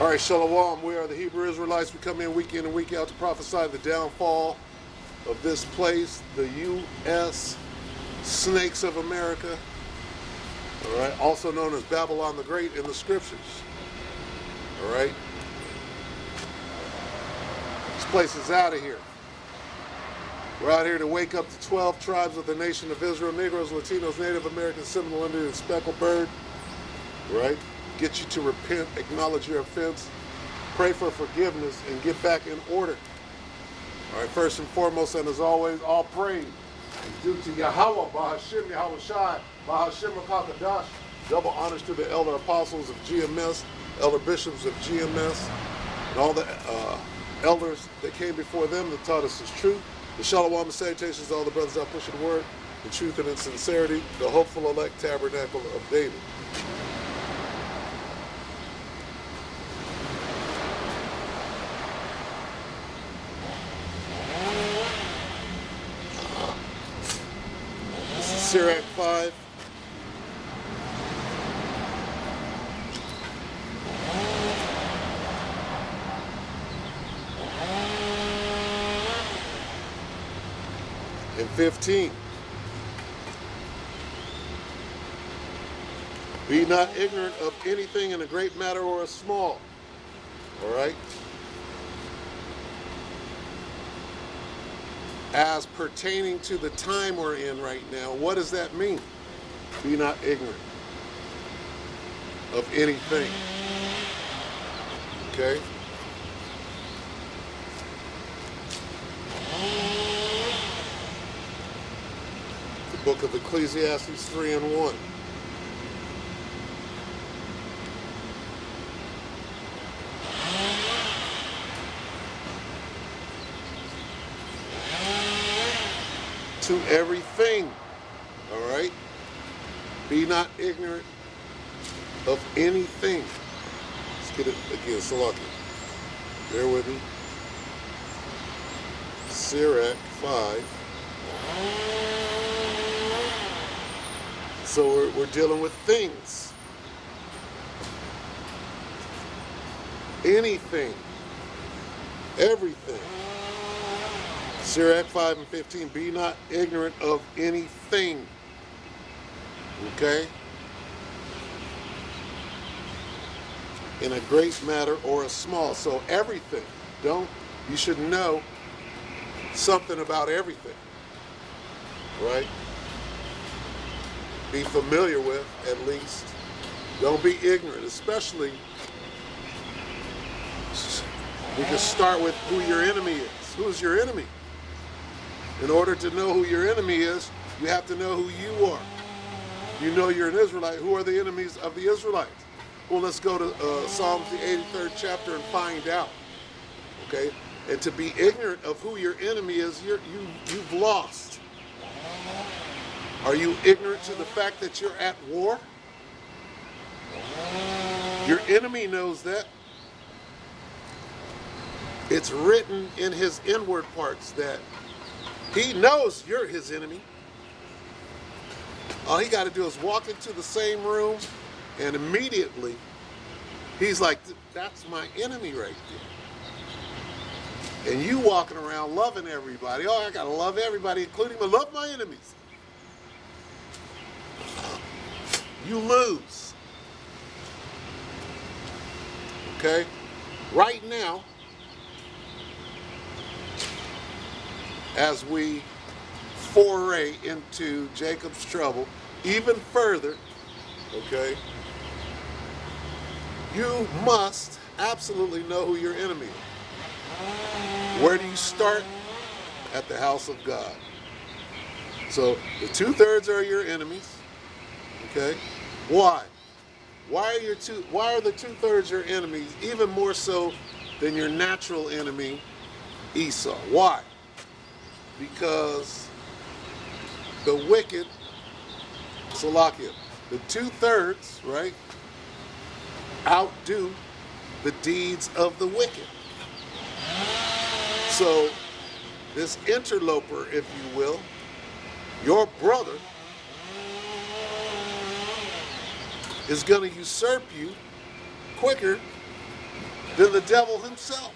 All right, Shalom. We are the Hebrew Israelites. We come in and week out to prophesy the downfall of this place, the U.S. Snakes of America. All right, also known as Babylon the Great in the scriptures. All right. This place is out of here. We're out here to wake up the 12 tribes of the nation of Israel, Negroes, Latinos, Native Americans, Seminole Indian, and Speckled Bird. Right? Get you to repent, acknowledge your offense, pray for forgiveness, and get back in order. All right, first and foremost, and as always, all praise is due to Yahweh, Bahashim, Yahweh Shai, Bahashim HaKadosh. Double honors to the elder apostles of GMS, elder bishops of GMS, and all the elders that came before them that taught us this truth. The Shalom and salutations to all the brothers out pushing the word, in truth and in sincerity, the hopeful elect tabernacle of David. This is Sirach 5. And 15. Be not ignorant of anything in a great matter or a small. All right? As pertaining to the time we're in right now, what does that mean? Be not ignorant of anything. Okay? Book of Ecclesiastes 3 and 1. To everything, all right? Be not ignorant of anything. Let's get it again, Salaki. Bear with me. Sirach 5. So we're dealing with things. Anything. Everything. Sirach 5 and 15. Be not ignorant of anything. Okay? In a great matter or a small. So everything. You should know something about everything. Right? Be familiar with, at least. Don't be ignorant, especially, we can start with who your enemy is. Who's your enemy? In order to know who your enemy is, you have to know who you are. You know you're an Israelite. Who are the enemies of the Israelites? Well, let's go to Psalms, the 83rd chapter, and find out. Okay? And to be ignorant of who your enemy is, you've lost. Are you ignorant to the fact that you're at war? Your enemy knows that. It's written in his inward parts that he knows you're his enemy. All he got to do is walk into the same room, and immediately he's like, that's my enemy right there. And you walking around loving everybody. Oh, I got to love everybody, including I love my enemies. You lose. Okay? Right now, as we foray into Jacob's trouble even further, okay, you must absolutely know who your enemy is. Where do you start? At the house of God. So the 2/3 are your enemies. Okay? Why? Why are the 2/3 your enemies, even more so than your natural enemy, Esau? Why? Because the wicked, Salakia, the 2/3, right, outdo the deeds of the wicked. So this interloper, if you will, your brother, is going to usurp you quicker than the devil himself.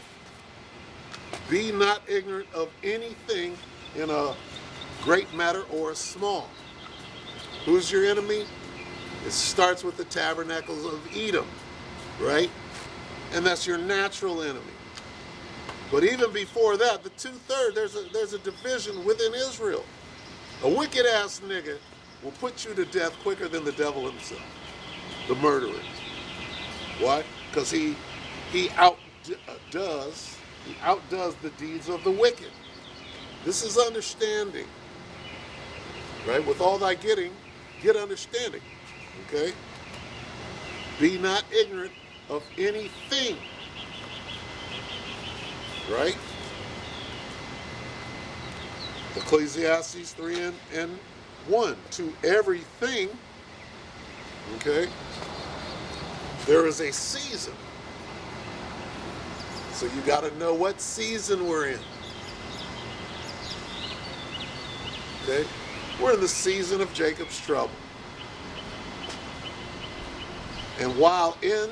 Be not ignorant of anything in a great matter or a small. Who's your enemy? It starts with the tabernacles of Edom, right? And that's your natural enemy. But even before that, the 2/3, there's a division within Israel. A wicked ass nigga will put you to death quicker than the devil himself, the murderer. Why? Because he outdoes the deeds of the wicked. This is understanding, right? With all thy getting, get understanding. Okay? Be not ignorant of anything. Right? Ecclesiastes 3:1. To everything, okay, there is a season. So you got to know what season we're in. Okay? We're in the season of Jacob's trouble. And while in,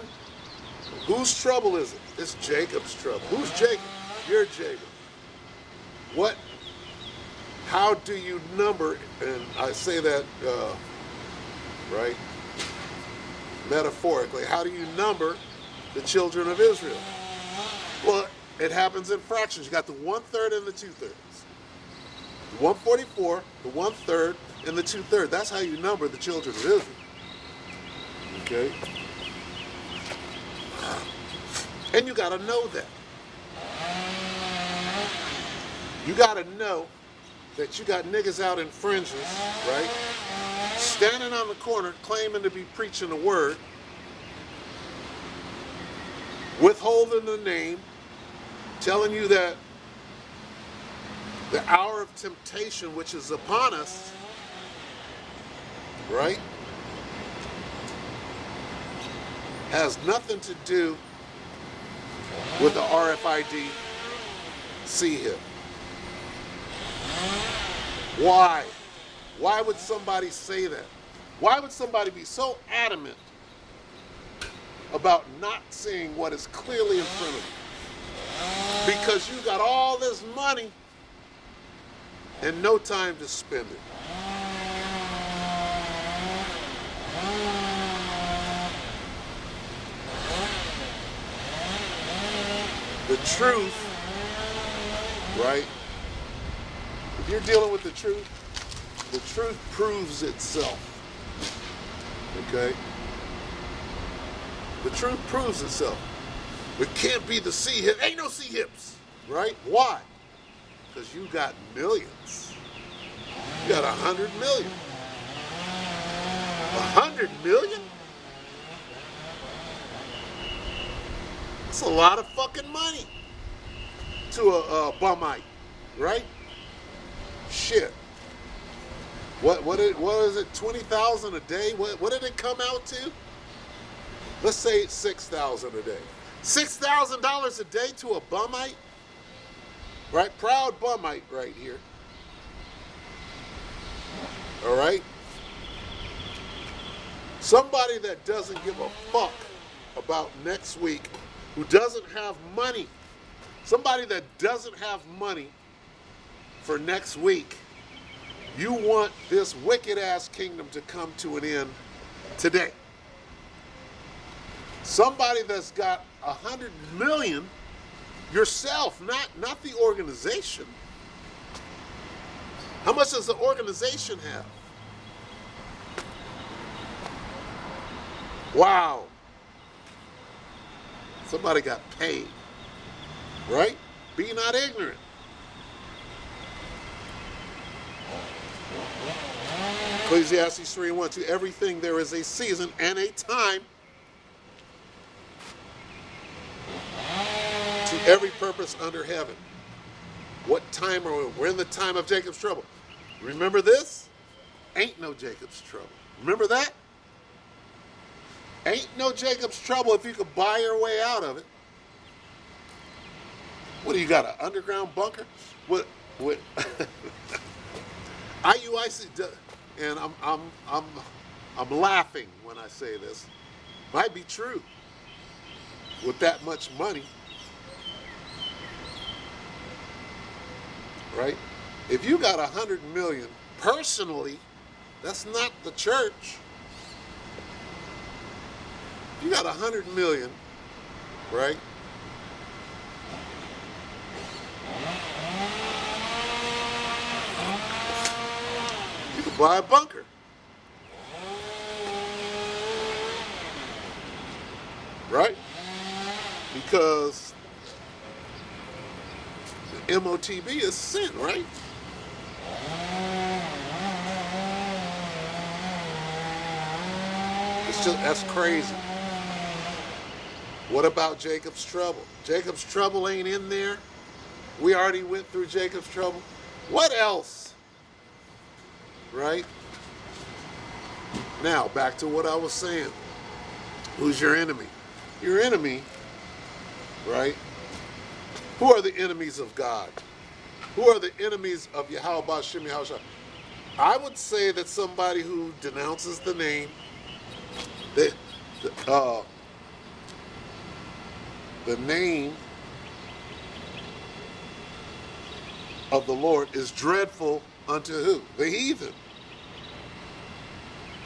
whose trouble is it? It's Jacob's trouble. Who's Jacob? You're Jacob. What? How do you number, and I say that, right, metaphorically, how do you number the children of Israel? Well, it happens in fractions. You got the 1/3 and the 2/3. The 144, the 1/3, and the 2/3. That's how you number the children of Israel. Okay? And you got to know that. You got to know that you got niggas out in fringes, right? Standing on the corner claiming to be preaching the word, withholding the name, telling you that the hour of temptation which is upon us, right, has nothing to do with the RFID CHIP. Why? Why would somebody say that? Why would somebody be so adamant about not seeing what is clearly in front of you? Because you got all this money and no time to spend it. The truth, right? If you're dealing with the truth proves itself. Okay? The truth proves itself. It can't be the C-hip. Ain't no C-hips, right? Why? Because you got millions. You got 100 million. 100 million? That's a lot of fucking money to a bumite, right? Shit. What is it? 20,000 a day? What did it come out to? Let's say it's 6,000 a day. $6,000 a day to a bumite, right? Proud bumite right here. All right. Somebody that doesn't give a fuck about next week, who doesn't have money, somebody that doesn't have money for next week, you want this wicked ass kingdom to come to an end today. Somebody that's got 100 million yourself, not the organization. How much does the organization have? Wow. Somebody got paid, right? Be not ignorant. Ecclesiastes 3:1, to everything there is a season and a time, to every purpose under heaven. What time are we? We're in the time of Jacob's trouble. Remember this? Ain't no Jacob's trouble. Remember that? Ain't no Jacob's trouble if you could buy your way out of it. What do you got, an underground bunker? What IUIC, and I'm laughing when I say this, might be true. with that much money, right? If you got 100 million personally, that's not the church. If you got 100 million, right? You could buy a bunker. Right? Because the MOTB is sin, right? It's just, that's crazy. What about Jacob's trouble? Jacob's trouble ain't in there. We already went through Jacob's trouble. What else? Right? Now, back to what I was saying. Who's your enemy? Your enemy, right? Who are the enemies of God? Who are the enemies of Yahweh Ba'Shem Yahushua? I would say that somebody who denounces the name, the name of the Lord is dreadful unto who? The heathen.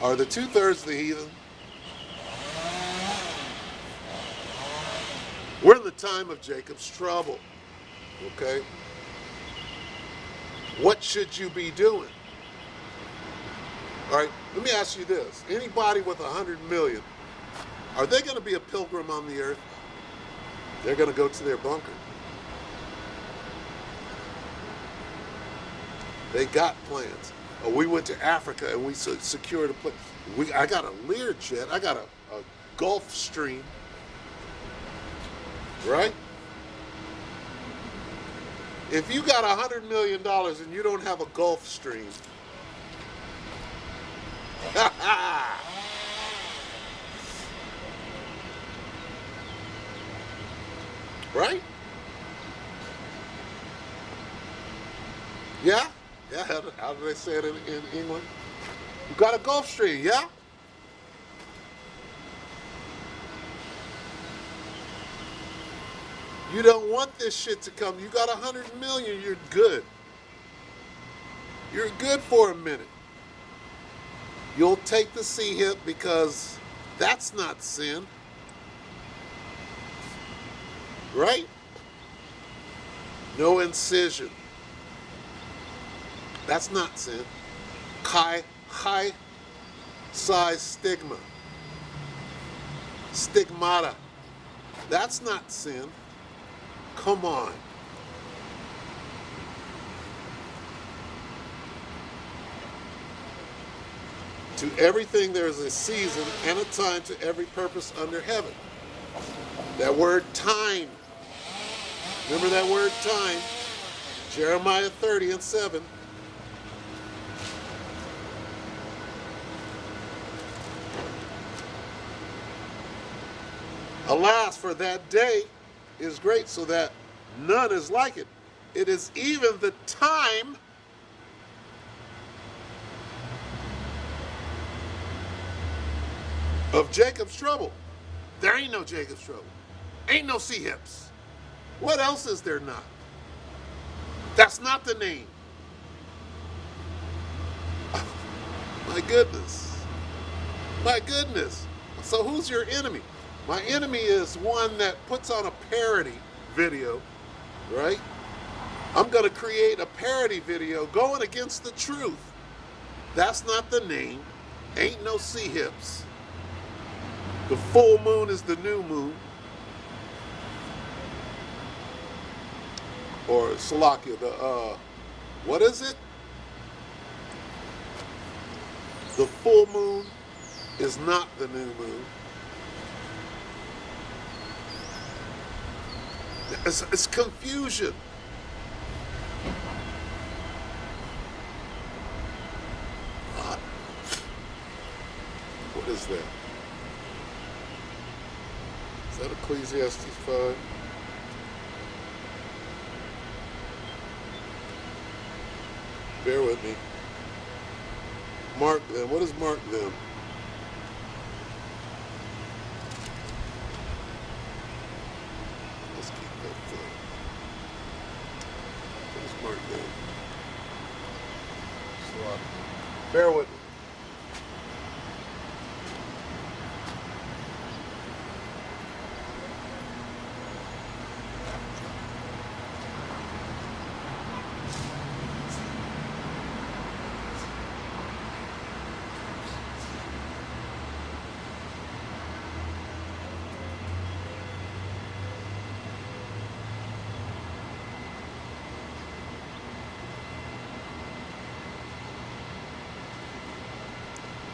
Are the 2/3 the heathen? We're in the time of Jacob's trouble, okay? What should you be doing? All right, let me ask you this. Anybody with 100 million, are they going to be a pilgrim on the earth? They're going to go to their bunker. They got plans. Oh, we went to Africa and we secured a place. I got a Learjet. I got a Gulfstream. Right? If you got $100 million and you don't have a Gulfstream, right? Yeah? Yeah, how do they say it in England? You got a Gulfstream, yeah? You don't want this shit to come. You got 100 million, you're good. You're good for a minute. You'll take the C-hip because that's not sin. Right? No incision. That's not sin. High size stigma. Stigmata. That's not sin. Come on. To everything there is a season and a time to every purpose under heaven. That word time. Remember that word time? Jeremiah 30:7. Alas, for that day is great, so that none is like it. It is even the time of Jacob's trouble. There ain't no Jacob's trouble. Ain't no C-hips. What else is there not? That's not the name. My goodness. My goodness. So who's your enemy? My enemy is one that puts on a parody video, right? I'm going to create a parody video going against the truth. That's not the name. Ain't no C-hips. The full moon is the new moon. Or Salakia, what is it? The full moon is not the new moon. It's confusion. What is that? Is that Ecclesiastes 5? Bear with me. Mark them. What is mark them? Mark them. So, bear with me.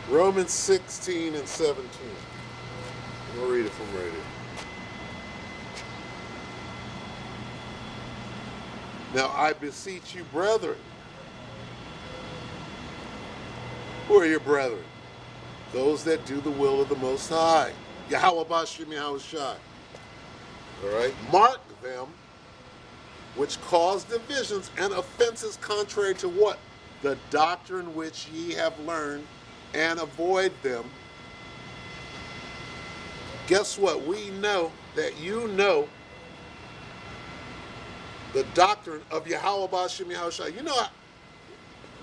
Romans 16 and 17. We'll read it from right here. Now I beseech you, brethren. Who are your brethren? Those that do the will of the Most High. Yahweh Bashim Yahweh Shai. All right? Mark them which cause divisions and offenses contrary to what? The doctrine which ye have learned, and avoid them. Guess what? We know that you know the doctrine of Yahweh Bashim Yahweh Shai. You know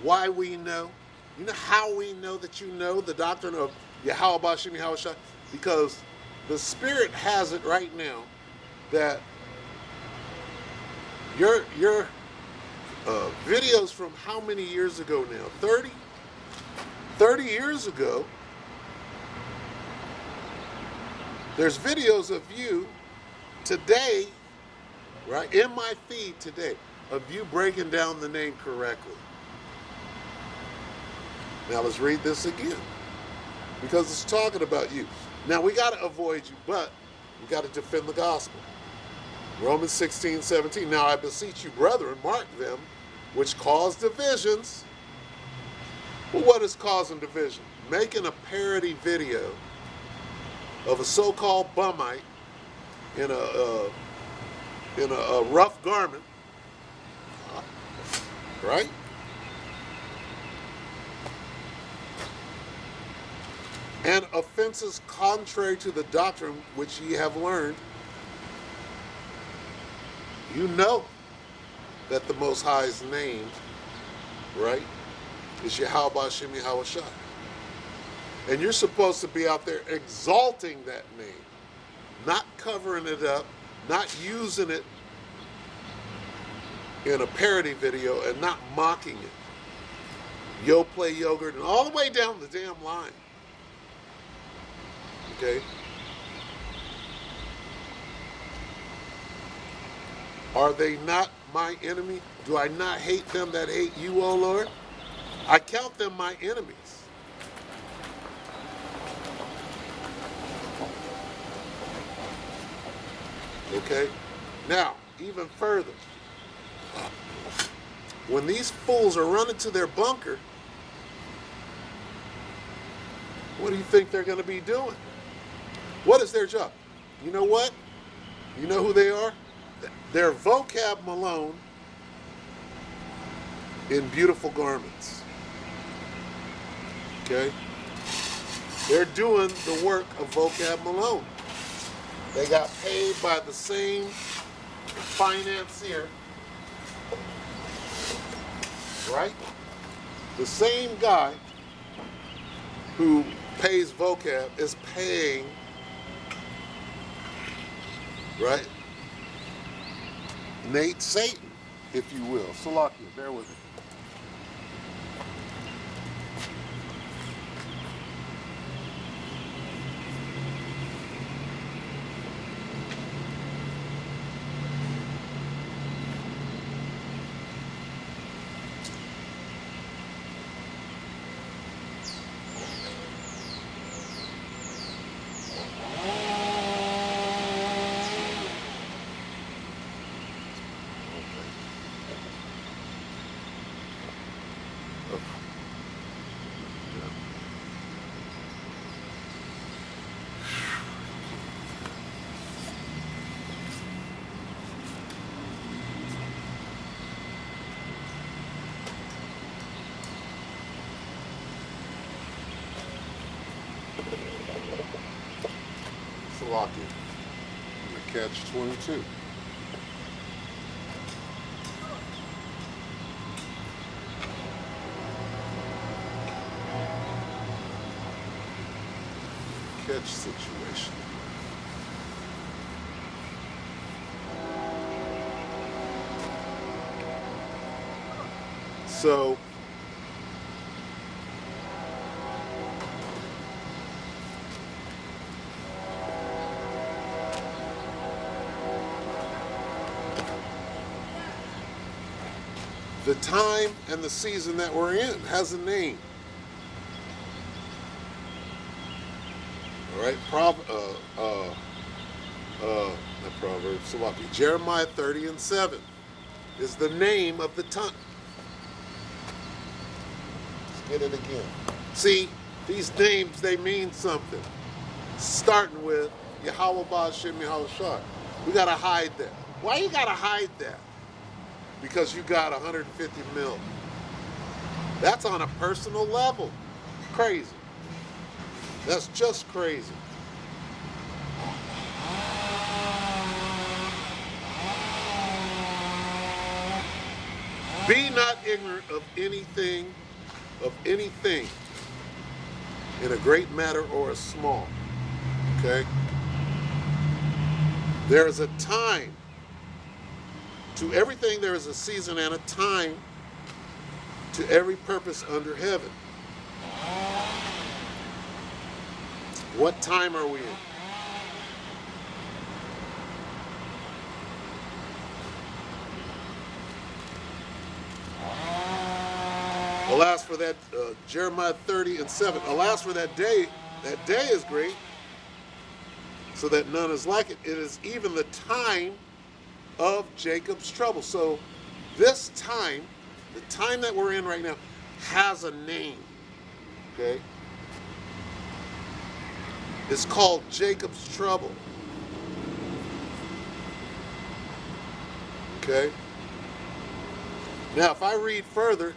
why we know? You know how we know that you know the doctrine of Yahweh Bashim Yahweh Shai? Because the Spirit has it right now that your videos from how many years ago now? 30 years ago, there's videos of you today, right, in my feed today, of you breaking down the name correctly. Now let's read this again, because it's talking about you. Now we got to avoid you, but we got to defend the gospel. Romans 16, 17. Now I beseech you, brethren, mark them which cause divisions. Well, what is causing division? Making a parody video of a so-called bummite in a rough garment, right? And offenses contrary to the doctrine which ye have learned. You know that the Most High's name, right, is Yahweh Bashim Yahweh Shai. And you're supposed to be out there exalting that name, not covering it up, not using it in a parody video, and not mocking it. Yo play yogurt and all the way down the damn line. Okay? Are they not my enemy? Do I not hate them that hate you, O Lord? I count them my enemies. Okay? Now, even further, when these fools are running to their bunker, what do you think they're going to be doing? What is their job? You know what? You know who they are? They're Vocab Malone in beautiful garments. Okay? They're doing the work of Vocab Malone. They got paid by the same financier, right? The same guy who pays Vocab is paying, right, Nate Satan, if you will. Salakia, bear with me. Salakia. Catch 22. catch situation. So the time and the season that we're in has a name. All right, not Proverbs, Salaki. Jeremiah 30:7 is the name of the time. Let's get it again. See, these names, they mean something. Starting with Yahweh Ba'Shem Yahweh Shai. We gotta hide that. Why you gotta hide that? Because you got 150 mil. That's on a personal level. Crazy. That's just crazy. Be not ignorant of anything, in a great matter or a small. Okay? There is a time. To everything there is a season and a time to every purpose under heaven. What time are we in? Alas for that, Jeremiah 30:7. Alas for that day. That day is great, so that none is like it. It is even the time of Jacob's trouble. So this time, the time that we're in right now, has a name. Okay? It's called Jacob's trouble. Okay? Now, if I read further,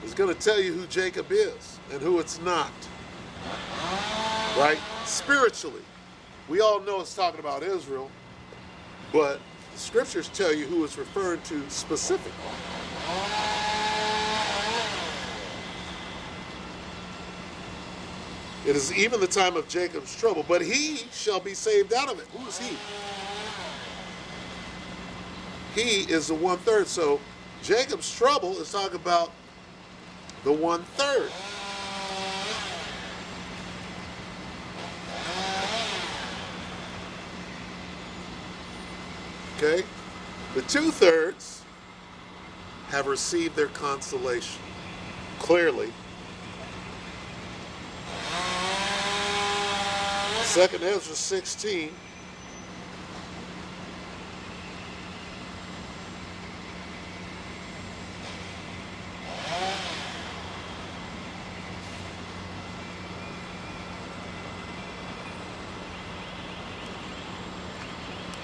it's going to tell you who Jacob is and who it's not. Right? Spiritually, we all know it's talking about Israel, but the scriptures tell you who it's referring to specifically. It is even the time of Jacob's trouble, but he shall be saved out of it. Who is he? He is the 1/3. So Jacob's trouble is talking about the 1/3. Okay? The 2/3 have received their consolation. Clearly. 2nd Ezra 16.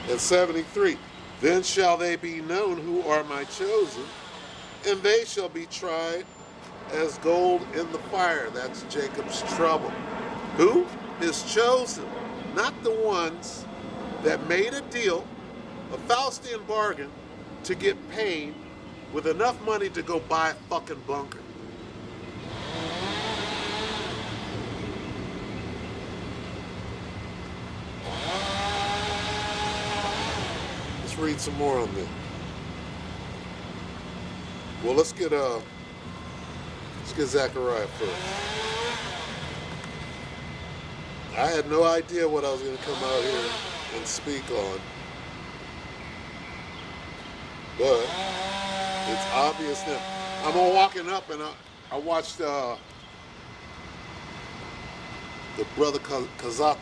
And 73. Then shall they be known who are my chosen, and they shall be tried as gold in the fire. That's Jacob's trouble. Who? His chosen, not the ones that made a deal, a Faustian bargain, to get paid with enough money to go buy a fucking bunker. Let's read some more on that. Well, let's get Zechariah first. I had no idea what I was going to come out here and speak on, but it's obvious now. I'm all walking up and I watched the brother Kazak,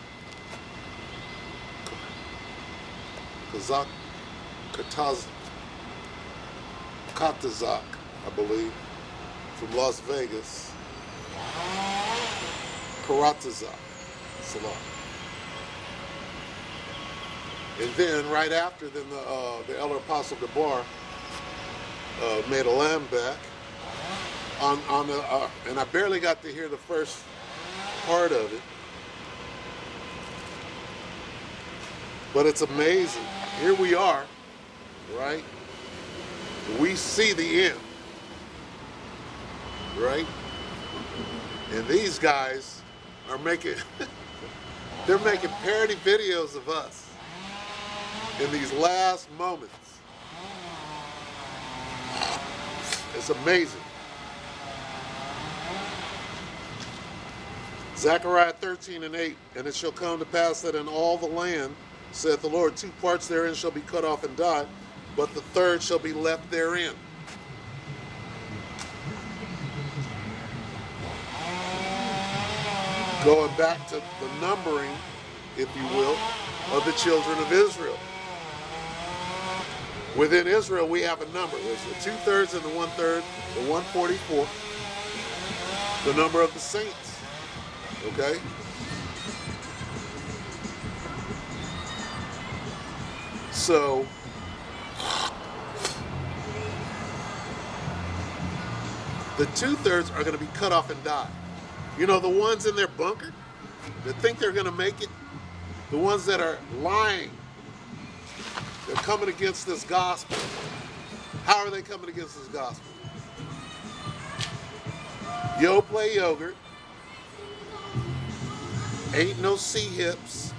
Katazak, I believe, from Las Vegas, Karatazak. And then right after, then the Elder Apostle Gabar made a lamb back on the, and I barely got to hear the first part of it, but it's amazing. Here we are, right? We see the end, right? And these guys are making They're making parody videos of us in these last moments. It's amazing. Zechariah 13:8, and it shall come to pass that in all the land, saith the Lord, 2 parts therein shall be cut off and die, but the third shall be left therein. Going back to the numbering, if you will, of the children of Israel. Within Israel, we have a number. There's the 2/3 and the 1/3, the 144, the number of the saints. Okay? So, the 2/3 are going to be cut off and die. You know, the ones in their bunker that think they're going to make it, the ones that are lying, they're coming against this gospel. How are they coming against this gospel? Yo play yogurt. Ain't no C-hips.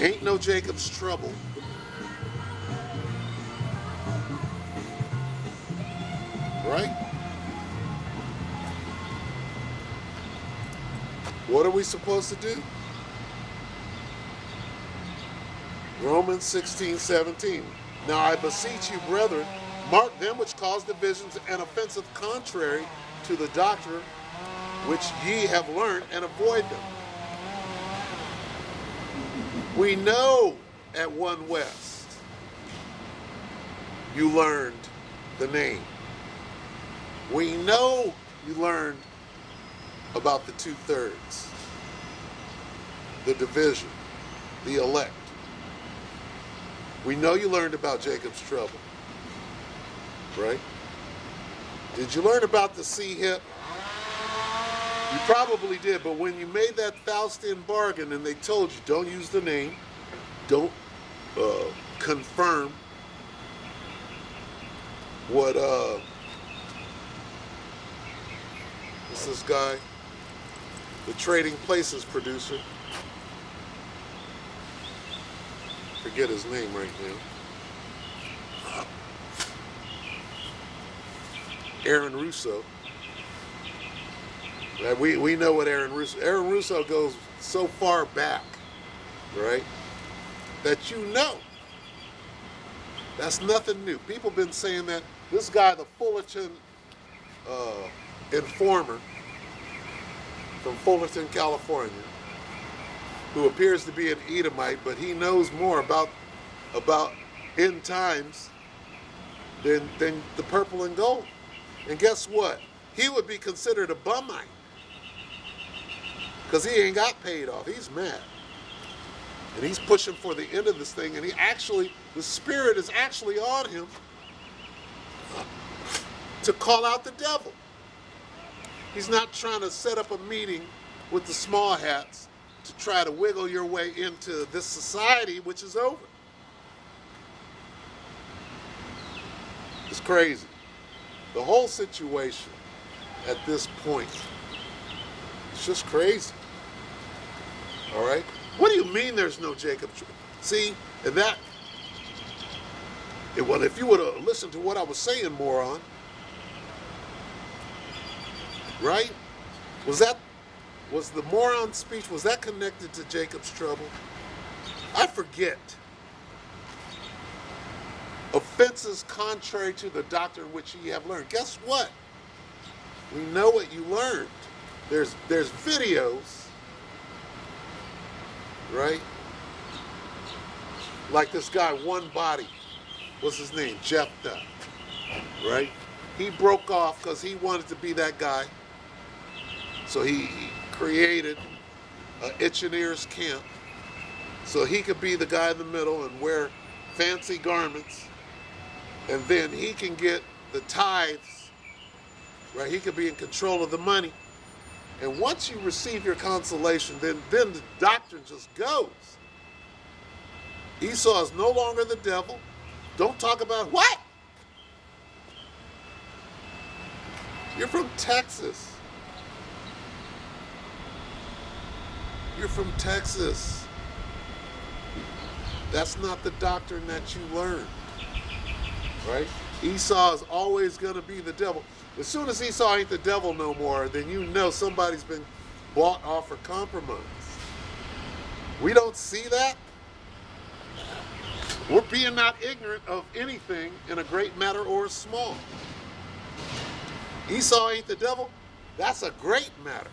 Ain't no Jacob's trouble. Right? What are we supposed to do? Romans 16:17. Now I beseech you, brethren, mark them which cause divisions and offensive contrary to the doctrine which ye have learned, and avoid them. We know at One West you learned the name. We know you learned about the 2/3, the division, the elect. We know you learned about Jacob's trouble, right? Did you learn about the C-hip? You probably did, but when you made that Faustian bargain and they told you don't use the name, don't confirm what what's this guy? The Trading Places producer. Forget his name right now. Aaron Russo. We know what Aaron Russo goes so far back, right? That you know. That's nothing new. People have been saying that. This guy, the Fullerton informer from Fullerton, California, who appears to be an Edomite, but he knows more about end times than the purple and gold. And guess what? He would be considered a bumite because he ain't got paid off. He's mad. And he's pushing for the end of this thing, and the spirit is actually on him to call out the devil. He's not trying to set up a meeting with the small hats to try to wiggle your way into this society, which is over. It's crazy. The whole situation at this point, it's just crazy. All right? What do you mean there's no Jacob? See, and well, if you would have listened to what I was saying, moron, right? Was the moron speech, was that connected to Jacob's trouble? I forget. Offenses contrary to the doctrine which ye have learned. Guess what? We know what you learned. There's videos, right? Like this guy, One Body. What's his name? Jephthah, right? He broke off because he wanted to be that guy. So he created an Itching Ears camp so he could be the guy in the middle and wear fancy garments, and then he can get the tithes, right? He could be in control of the money. And once you receive your consolation, then the doctrine just goes. Esau is no longer the devil. Don't talk about what? You're from Texas. You're from Texas. That's not the doctrine that you learned, right? Esau is always going to be the devil. As soon as Esau ain't the devil no more, then you know somebody's been bought off or compromised. We don't see that. We're being not ignorant of anything in a great matter or a small. Esau ain't the devil. That's a great matter.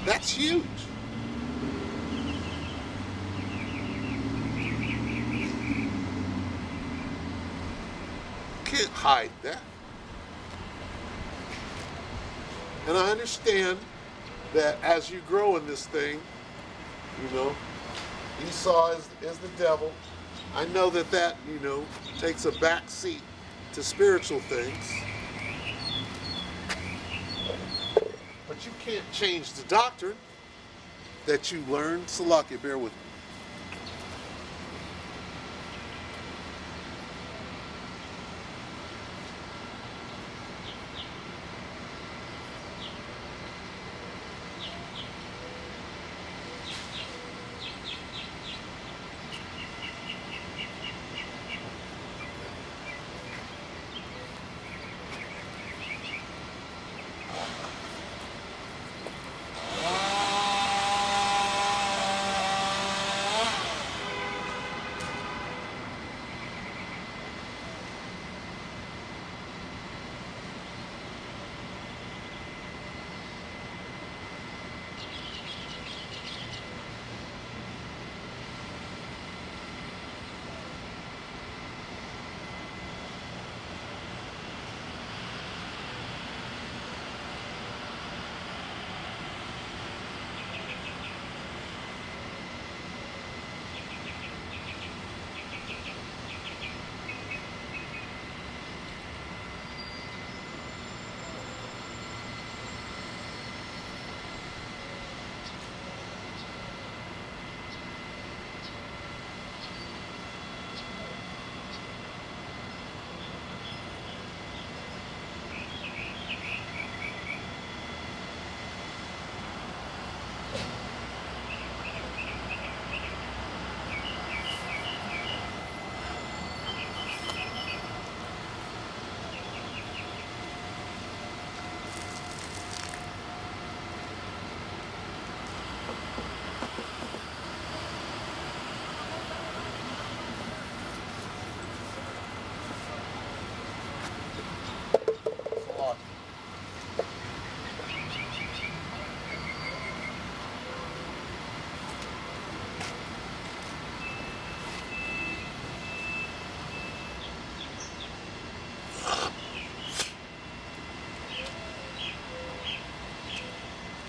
That's huge. Can't hide that. And I understand that as you grow in this thing, you know, Esau is the devil. I know that, you know, takes a back seat to spiritual things. But you can't change the doctrine that you learned. Salakia, bear with me.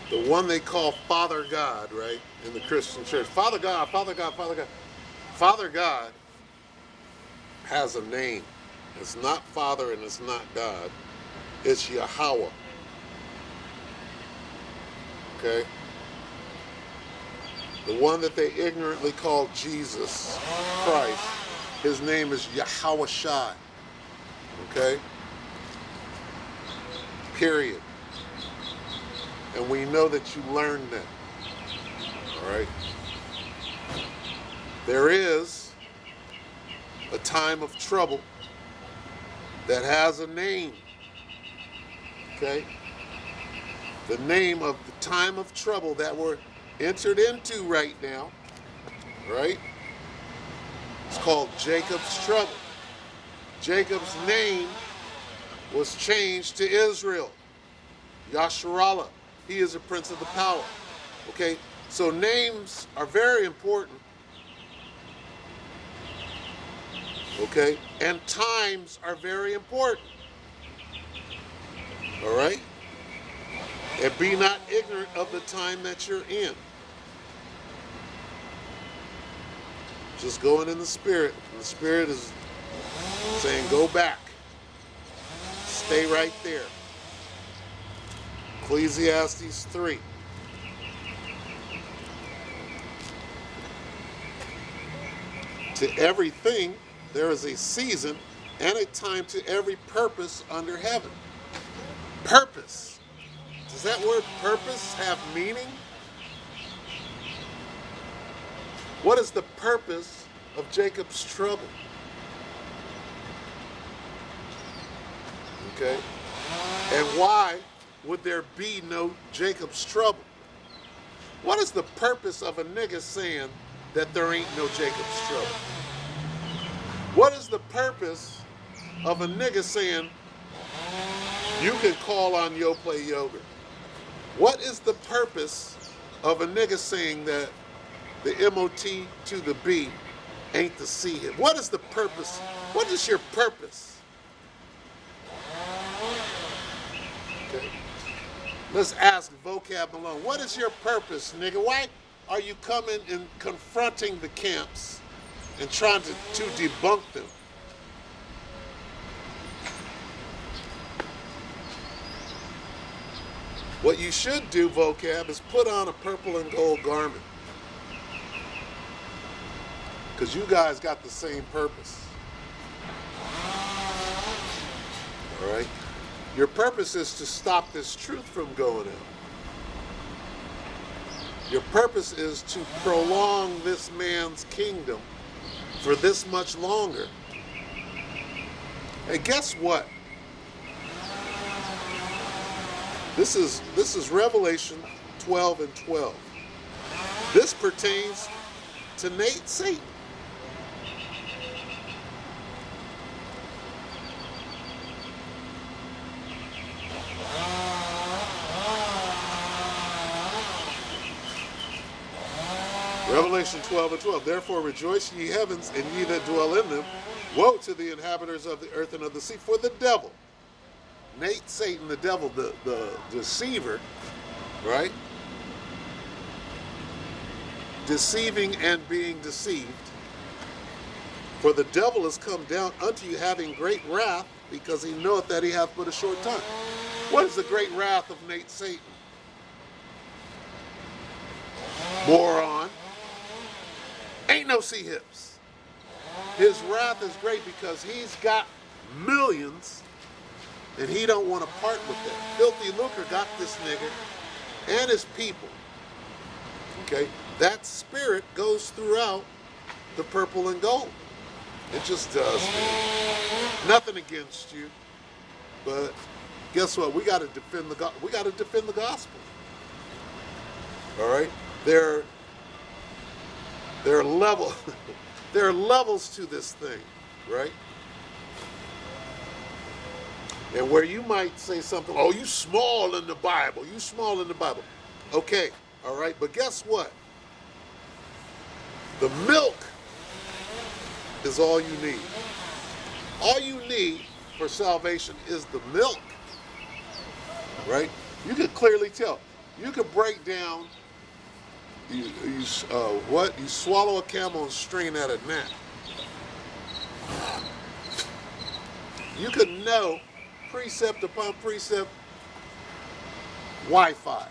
The one they call Father God, right, in the Christian church. Father God, Father God, Father God. Father God has a name. It's not Father and it's not God. It's Yahweh. Okay? The one that they ignorantly call Jesus Christ, his name is Yahweh Shai. Okay? Period. And we know that you learned that. All right? There is a time of trouble that has a name. Okay? The name of the time of trouble that we're entered into right now, right? It's called Jacob's trouble. Jacob's name was changed to Israel. Yasharallah. He is a prince of the power. Okay? So names are very important. Okay? And times are very important. All right? And be not ignorant of the time that you're in. Just going in the Spirit. And the Spirit is saying, go back. Stay right there. Ecclesiastes 3. To everything there is a season and a time to every purpose under heaven. Purpose. Does that word purpose have meaning? What is the purpose of Jacob's trouble? Okay? And why would there be no Jacob's trouble? What is the purpose of a nigga saying that there ain't no Jacob's trouble? What is the purpose of a nigga saying you can call on Yo Play Yogurt? What is the purpose of a nigga saying that the MOT to the B ain't the C hit? What is the purpose? What is your purpose? Okay. Let's ask Vocab Malone. What is your purpose, nigga? Why are you coming and confronting the camps and trying to debunk them? What you should do, Vocab, is put on a purple and gold garment. Because you guys got the same purpose. All right? Your purpose is to stop this truth from going out. Your purpose is to prolong this man's kingdom for this much longer. And guess what? This is Revelation 12 and 12. This pertains to Nate Satan. Revelation 12 and 12. Therefore rejoice, ye heavens, and ye that dwell in them. Woe to the inhabitants of the earth and of the sea. For the devil, Nate, Satan, the devil, the deceiver, right? Deceiving and being deceived. For the devil is come down unto you having great wrath, because he knoweth that he hath but a short time. What is the great wrath of Nate, Satan? Moron. Ain't no C-hips. His wrath is great because he's got millions and he don't want to part with that. Filthy lucre got this nigga and his people. Okay? That spirit goes throughout the purple and gold. It just does, man. Nothing against you. But guess what? We got to defend the gospel. All right? There are levels to this thing, right? And where you might say something, oh, you small in the Bible. You small in the Bible. Okay, all right. But guess what? The milk is all you need. All you need for salvation is the milk, right? You can clearly tell. You can break down. You swallow a camel and strain at a gnat. You can know precept upon precept Wi-Fi.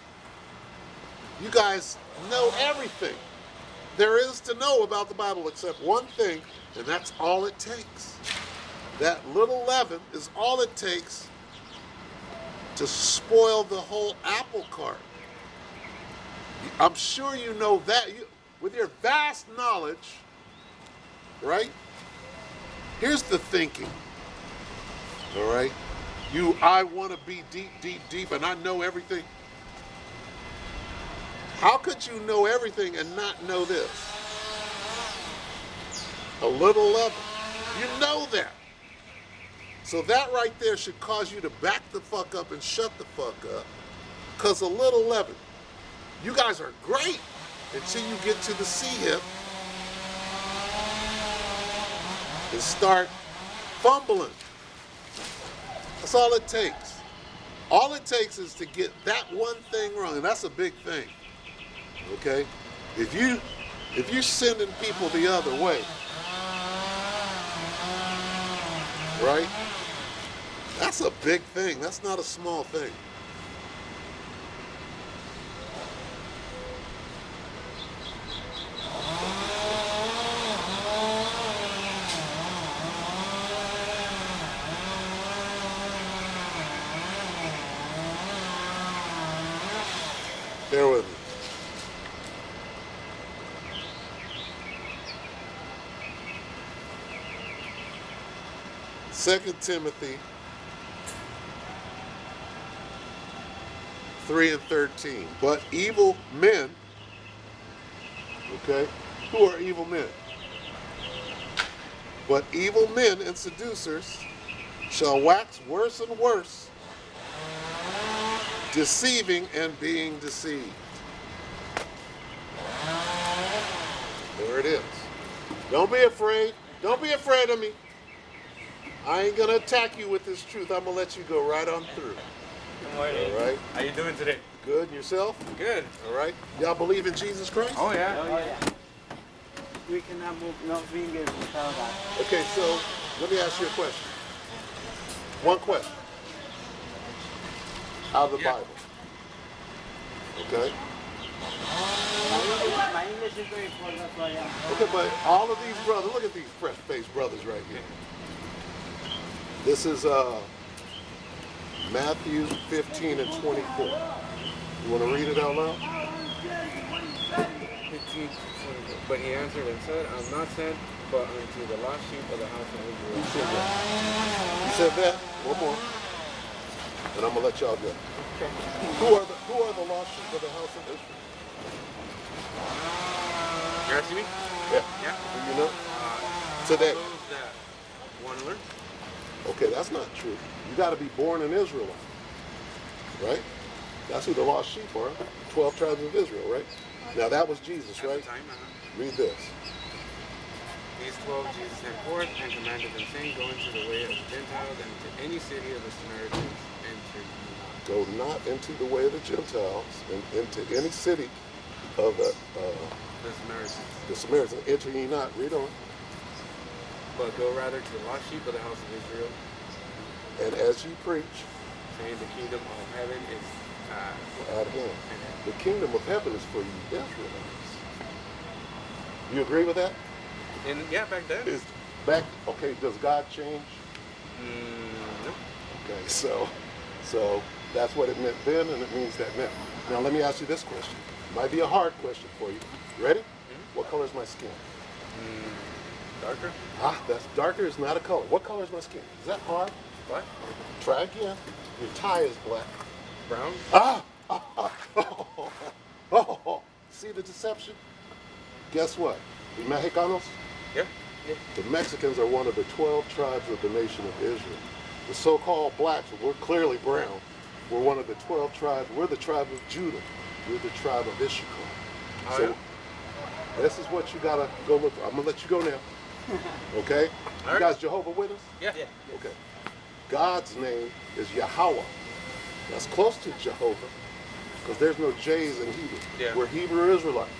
You guys know everything there is to know about the Bible except one thing, and that's all it takes. That little leaven is all it takes to spoil the whole apple cart. I'm sure you know that. With your vast knowledge, right? Here's the thinking, all right? I want to be deep, deep, deep, and I know everything. How could you know everything and not know this? A little level. You know that. So that right there should cause you to back the fuck up and shut the fuck up. Because a little leaven. You guys are great until you get to the C-hip and start fumbling. That's all it takes. All it takes is to get that one thing wrong, and that's a big thing. Okay? If you're sending people the other way, right? That's a big thing. That's not a small thing. Bear with me. 2 Timothy 3:13. But evil men, okay, who are evil men? But evil men and seducers shall wax worse and worse, deceiving and being deceived. There it is. Don't be afraid. Don't be afraid of me. I ain't going to attack you with this truth. I'm going to let you go right on through. Good morning. All right. How you doing today? Good. Yourself? Good. All right. Y'all believe in Jesus Christ? Oh yeah. Oh, yeah. We cannot move no fingers without that. Okay, so let me ask you a question. One question. Out of the Yeah. Bible. Okay? My English is very poor, that's why I'm... Okay, but all of these brothers, look at these fresh-faced brothers right here. This is Matthew 15 and 24. You want to read it out loud? 15, but he answered and said, I'm not sent but unto the lost sheep of the house of Who Israel. said that? You said that? One more. And I'm going to let y'all go. Who are the lost sheep of the house of Israel? You asking me? Yeah. Yeah. Do you know? Today. Those that want to learn. Okay, that's not true. You got to be born an Israelite, right? That's who the lost sheep are. 12 tribes of Israel, right? Now that was Jesus, At right? the time, Read this. These 12 Jesus sent forth and commanded them, saying, Go into the way of the Gentiles and to any city of the Samaritans enter ye not. Go not into the way of the Gentiles and into any city of The Samaritans. the Samaritans. Enter ye not. Read on. But go rather to the lost sheep of the house of Israel, And as ye preach, saying, The kingdom of heaven is at hand. The kingdom of heaven is for you Israelites. You agree with that? And yeah, back then. Is back? Okay. Does God change? No. Okay. So that's what it meant then, and it means that now. Now let me ask you this question. Might be a hard question for you. Ready? What color is my skin? Darker? Ah, that's darker is not a color. What color is my skin? Is that hard? What? Try again. Your tie is black. Brown? Ah! Oh. See the deception? Guess what? The Mexicanos, Yeah. the Mexicans are one of the 12 tribes of the nation of Israel. The so-called blacks, we're clearly brown, we're one of the 12 tribes. We're the tribe of Judah. We're the tribe of Issachar. Oh, So yeah? this is what you gotta go look for. I'm gonna let you go now. Okay? You right. guys Jehovah Witness? Yeah. Okay. God's name is Yahweh. That's close to Jehovah because there's no J's in Hebrew. Yeah. We're Hebrew Israelites.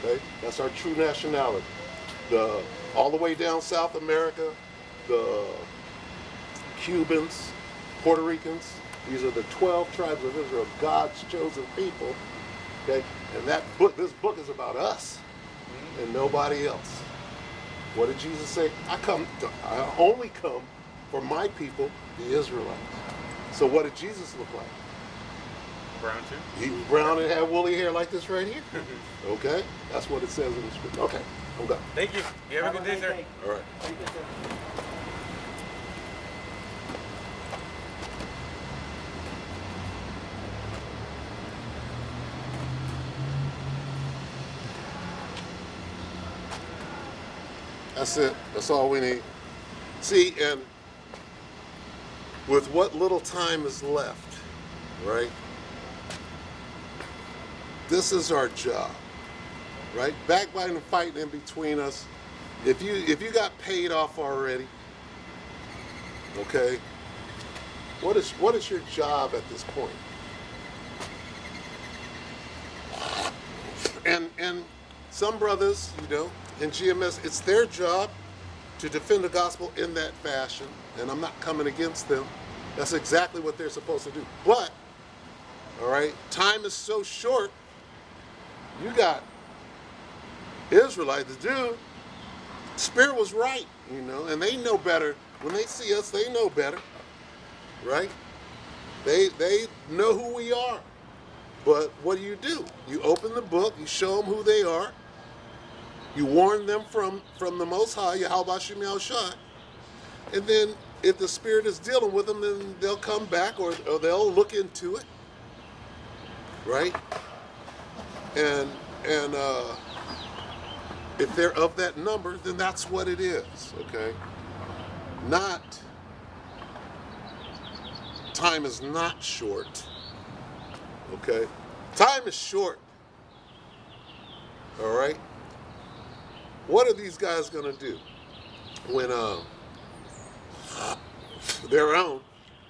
Okay? That's our true nationality. All the way down South America, the Cubans, Puerto Ricans, these are the 12 tribes of Israel, God's chosen people. Okay? And this book is about us and nobody else. What did Jesus say? I only come for my people, the Israelites. So what did Jesus look like? Brown too? He was brown and had woolly hair like this right here. Okay? That's what it says in the scripture. Okay, I'm done. Thank you. You have a good day, sir. All right. Thank you, sir. That's it. That's all we need. See, and with what little time is left, right? This is our job, right? Backbiting and fighting in between us. If you got paid off already, okay, what is your job at this point? And some brothers, in GMS, it's their job to defend the gospel in that fashion, and I'm not coming against them. That's exactly what they're supposed to do. But, all right, time is so short. You got Israelites, dude. Spirit was right, and they know better. When they see us, they know better, right? They know who we are. But what do? You open the book, you show them who they are, you warn them from the Most High, Yahweh Shem Shai, and then if the Spirit is dealing with them, then they'll come back or they'll look into it, right? And if they're of that number, then that's what it is, okay? Not, time is not short, okay? Time is short, all right? What are these guys gonna do when their own,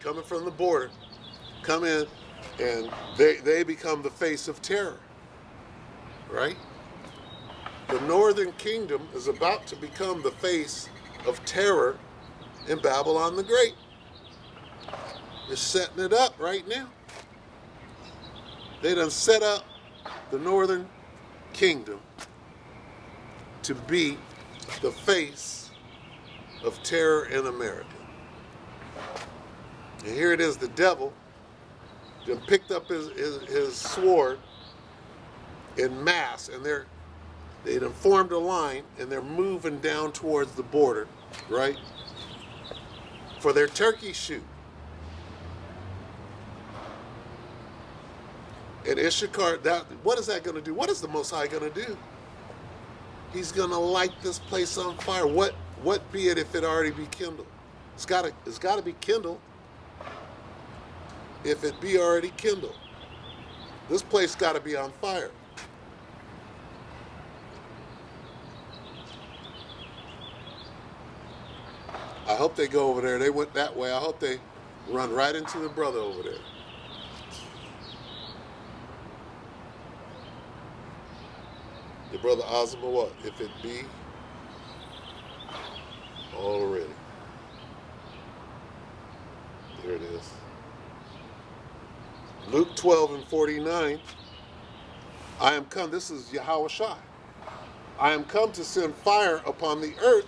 coming from the border, come in and they become the face of terror, right? The Northern Kingdom is about to become the face of terror in Babylon the Great. They're setting it up right now. They done set up the Northern Kingdom to be the face of terror in America. And here it is, the devil then picked up his sword in mass, and they done formed a line, and they're moving down towards the border, right, for their turkey shoot. And Issachar, what is that going to do? What is the Most High going to do? He's going to light this place on fire. What be it if it already be kindled? It's got to be kindled. If it be already kindled, this place got to be on fire. I hope they go over there. They went that way. I hope they run right into the brother over there. The brother Azima, what? If it be already. There it is. Luke 12:49. I am come, this is Yahweh Shai. I am come to send fire upon the earth.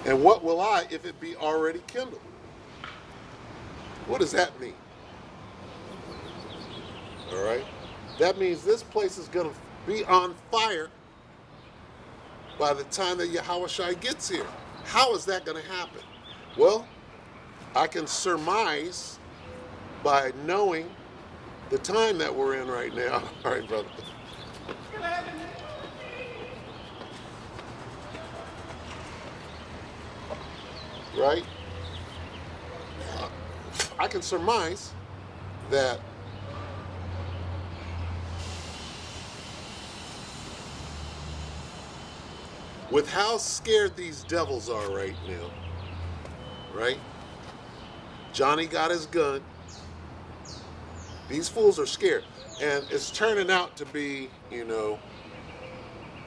And what will I if it be already kindled? What does that mean? All right. That means this place is going to be on fire by the time that Yahweh Shai gets here. How is that going to happen? Well, I can surmise by knowing the time that we're in right now. All right, brother. Right? I can surmise that with how scared these devils are right now, right? Johnny got his gun. These fools are scared. And it's turning out to be,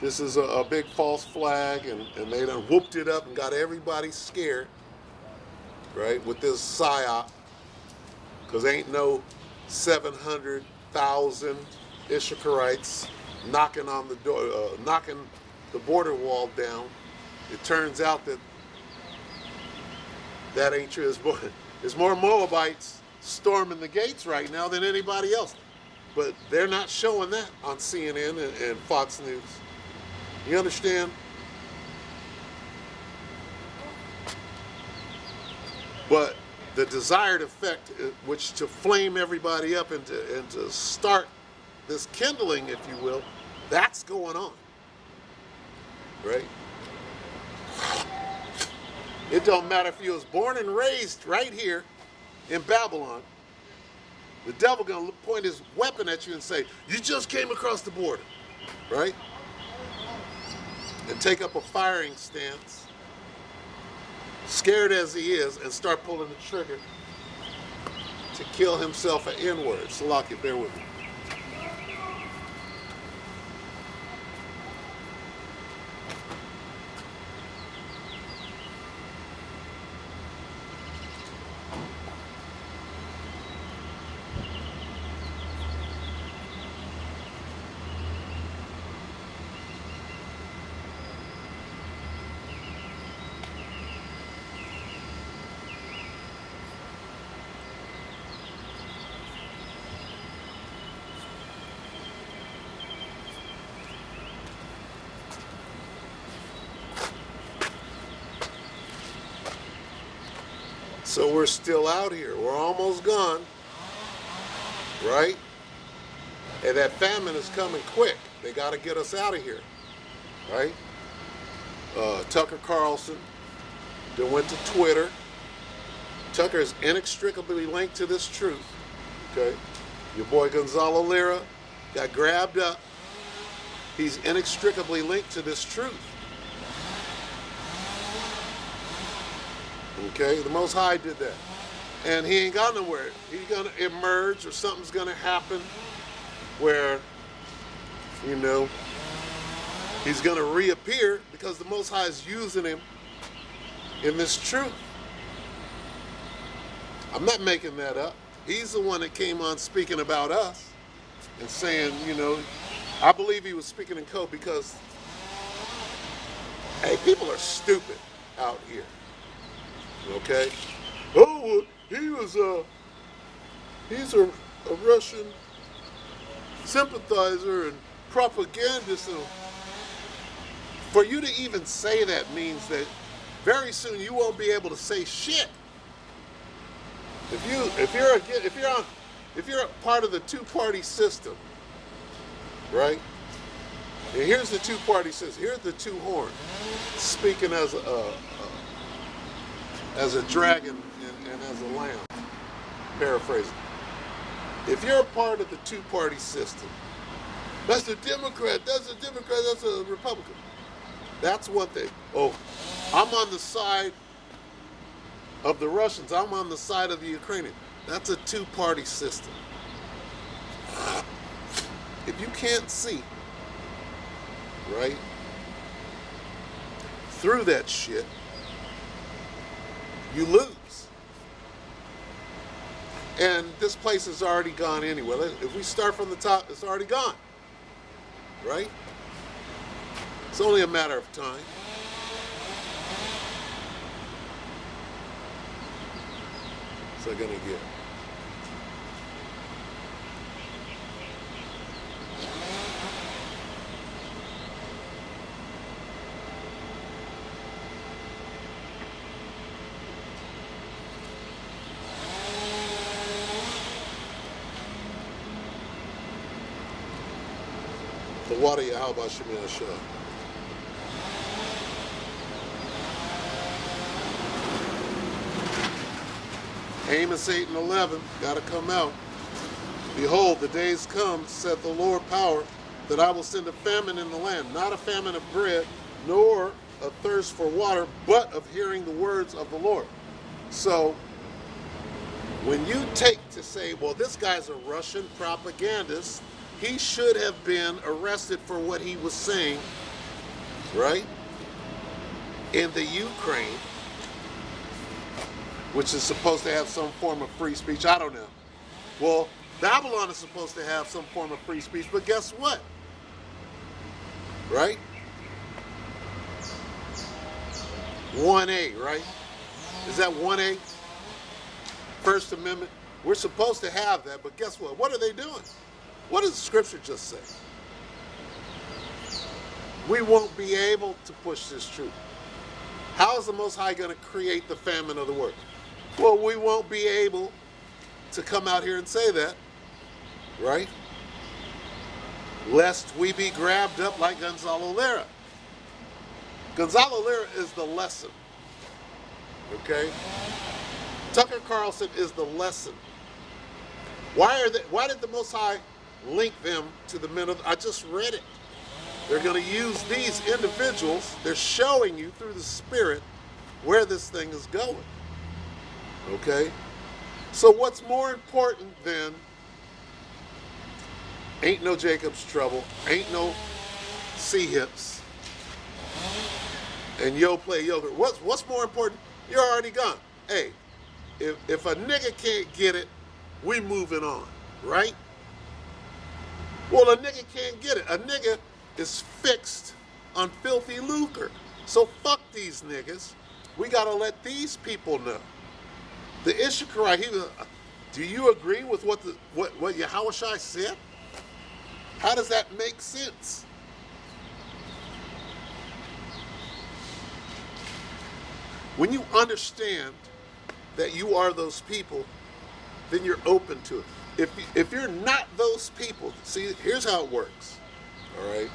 this is a big false flag, and they done whooped it up and got everybody scared, right, with this psyop, because ain't no 700,000 Issacharites knocking on the door, knocking the border wall down. It turns out that ain't true. There's more Moabites storming the gates right now than anybody else. But they're not showing that on CNN and Fox News. You understand? But the desired effect, which to flame everybody up and to start this kindling, if you will, that's going on. Right? It don't matter if you was born and raised right here in Babylon. The devil gonna point his weapon at you and say, "You just came across the border," right? And take up a firing stance, scared as he is, and start pulling the trigger to kill himself an N-word. Salaki, bear with me. So we're still out here. We're almost gone, right? And that famine is coming quick. They got to get us out of here, right? Tucker Carlson, then went to Twitter. Tucker is inextricably linked to this truth, okay? Your boy Gonzalo Lira got grabbed up. He's inextricably linked to this truth. Okay, the Most High did that. And he ain't got nowhere. He's gonna emerge, or something's gonna happen where, you know, he's gonna reappear because the Most High is using him in this truth. I'm not making that up. He's the one that came on speaking about us and saying, you know, I believe he was speaking in code because, hey, people are stupid out here. Okay? Oh, he's a Russian sympathizer and propagandist. For you to even say that means that very soon you won't be able to say shit. If you're a part of the two-party system, right? And here's the two-party system. Here's the two horns, speaking as a dragon and as a lamb. Paraphrasing. If you're a part of the two-party system, that's a Democrat, that's a Republican. That's one thing. Oh, I'm on the side of the Russians. I'm on the side of the Ukrainians. That's a two-party system. If you can't see, right, through that shit, you lose. And this place is already gone anyway. If we start from the top, it's already gone, right? It's only a matter of time. What's that gonna get? The water Yahweh Shemi Ashah. Amos 8 and 11, gotta come out. Behold, the days come, saith the Lord power, that I will send a famine in the land, not a famine of bread, nor a thirst for water, but of hearing the words of the Lord. So, when you take to say, well, this guy's a Russian propagandist, he should have been arrested for what he was saying, right? In the Ukraine, which is supposed to have some form of free speech. I don't know. Well, Babylon is supposed to have some form of free speech, but guess what? Right? 1A, right? Is that 1A? First Amendment? We're supposed to have that, but guess what? What are they doing? What does the scripture just say? We won't be able to push this truth. How is the Most High going to create the famine of the world? Well, we won't be able to come out here and say that, right? Lest we be grabbed up like Gonzalo Lira. Gonzalo Lira is the lesson, okay? Tucker Carlson is the lesson. Why did the Most High link them to the men of, I just read it. They're going to use these individuals. They're showing you through the Spirit where this thing is going. Okay? So what's more important than ain't no Jacob's trouble, ain't no C-hips, and yo play yogurt? What's more important? You're already gone. Hey, if a nigga can't get it, we moving on, right? Well, a nigga can't get it. A nigga is fixed on filthy lucre. So fuck these niggas. We gotta let these people know. The Issacharite, he was, do you agree with what Yahushua said? How does that make sense? When you understand that you are those people, then you're open to it. If you're not those people, see, here's how it works. All right.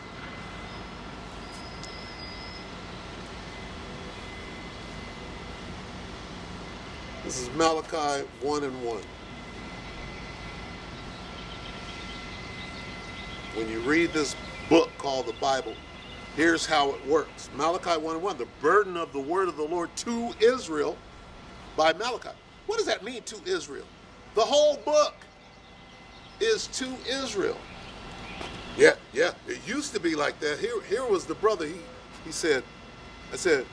This is Malachi 1:1. When you read this book called the Bible, here's how it works. Malachi 1:1, the burden of the word of the Lord to Israel by Malachi. What does that mean, to Israel? The whole book is to Israel. Yeah, it used to be like that. Here was the brother. He said, I said,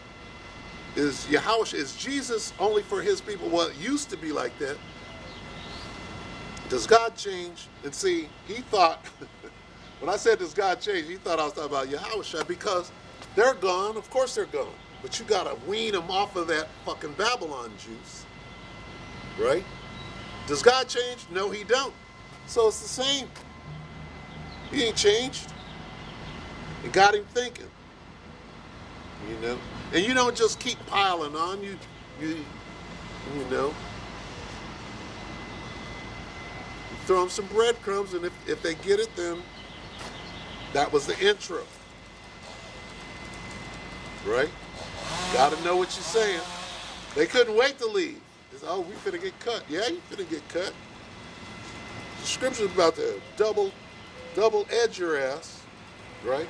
is Jesus only for his people? Well, it used to be like that. Does God change? And see, he thought, when I said does God change, he thought I was talking about Yahushua, because they're gone. Of course they're gone. But you got to wean them off of that fucking Babylon juice. Right? Does God change? No, he don't. So it's the same. He ain't changed. It got him thinking. You know? And you don't just keep piling on. You know. You throw them some breadcrumbs, and if they get it, then that was the intro. Right? Got to know what you're saying. They couldn't wait to leave. It's, oh, we finna get cut. Yeah, you finna get cut. The scripture's about to double edge your ass, right?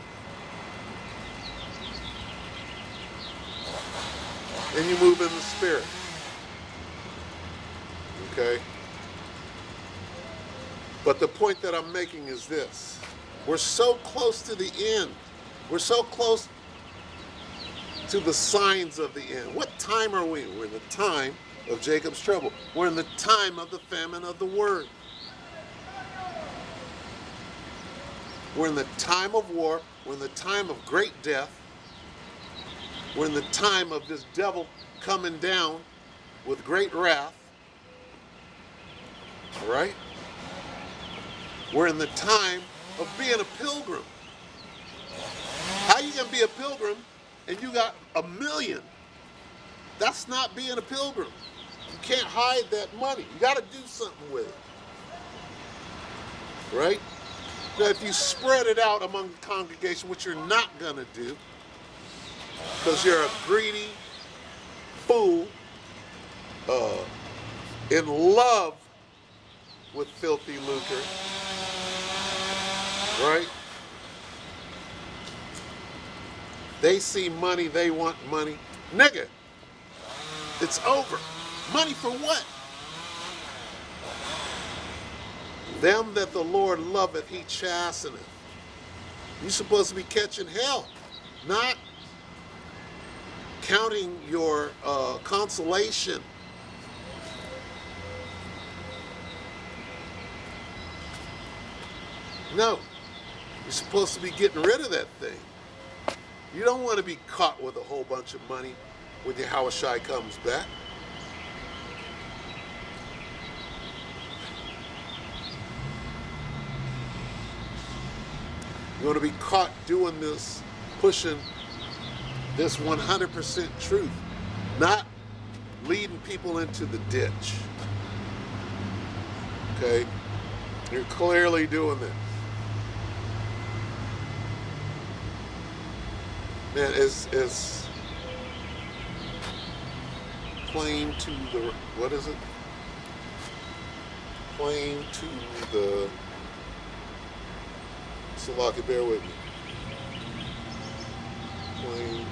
And you move in the spirit. Okay? But the point that I'm making is this. We're so close to the end. We're so close to the signs of the end. What time are we? We're in the time of Jacob's trouble. We're in the time of the famine of the word. We're in the time of war. We're in the time of great death. We're in the time of this devil coming down with great wrath. All right? We're in the time of being a pilgrim. How you gonna be a pilgrim and you got 1 million? That's not being a pilgrim. You can't hide that money. You got to do something with it. Right? Now, if you spread it out among the congregation, which you're not going to do, because you're a greedy fool in love with filthy lucre, right? They see money, they want money. Nigga, it's over. Money for what? Them that the Lord loveth, he chasteneth. You're supposed to be catching hell, not counting your consolation. No, you're supposed to be getting rid of that thing. You don't want to be caught with a whole bunch of money when Yahushua comes back. You want to be caught doing this, pushing this 100% truth, not leading people into the ditch. Okay? You're clearly doing that. Man, it's plain to the, what is it? Plain to the, Salaki, bear with me. Plain.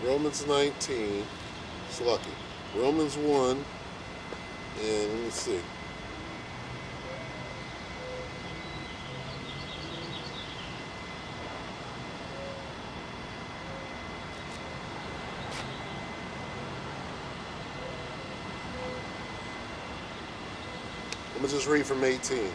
Romans 19, it's lucky. Romans 1, and let me see. Let me just read from 18.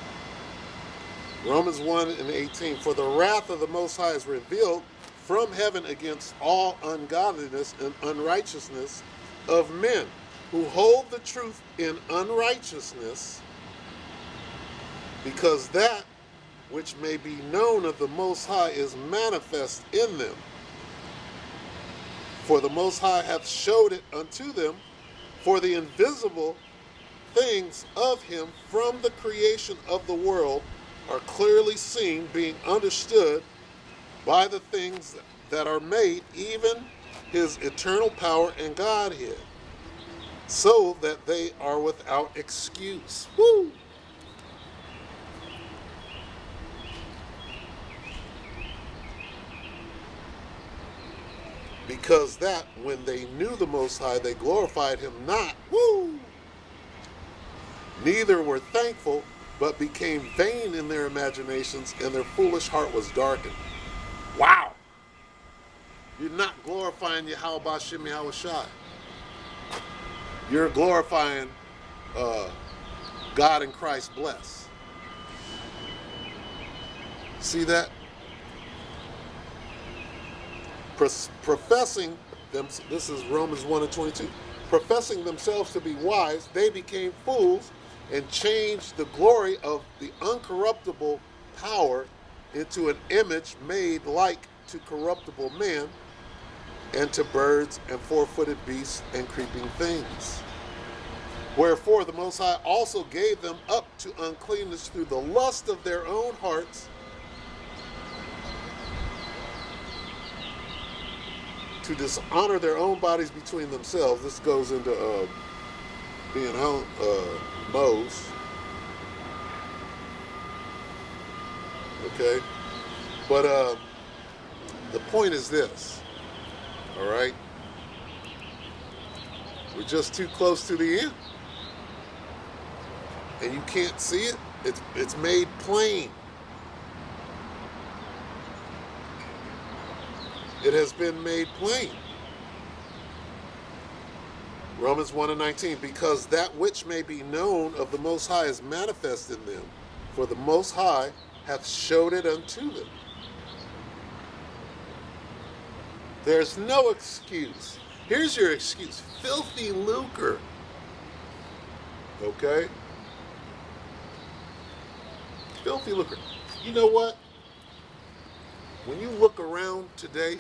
Romans 1 and 18. For the wrath of the Most High is revealed from heaven against all ungodliness and unrighteousness of men who hold the truth in unrighteousness, because that which may be known of the Most High is manifest in them. For the Most High hath showed it unto them, for the invisible things of him from the creation of the world are clearly seen, being understood by the things that are made, even his eternal power and Godhead, so that they are without excuse. Woo! Because that when they knew the Most High, they glorified him not. Woo! Neither were thankful, but became vain in their imaginations, and their foolish heart was darkened. Wow! You're not glorifying Yahweh B'Shem Yahweh Shai. You're glorifying God and Christ bless. See that? Professing them, this is Romans 1 and 22. Professing themselves to be wise, they became fools and changed the glory of the uncorruptible power into an image made like to corruptible men and to birds and four-footed beasts and creeping things. Wherefore the Most High also gave them up to uncleanness through the lust of their own hearts, to dishonor their own bodies between themselves. This goes into being Moses. Okay? But the point is this. All right? We're just too close to the end. And you can't see it. It's made plain. It has been made plain. Romans 1 and 19, because that which may be known of the Most High is manifest in them, for the Most High hath showed it unto them. There's no excuse. Here's your excuse. Filthy lucre. Okay? Filthy lucre. You know what? When you look around today,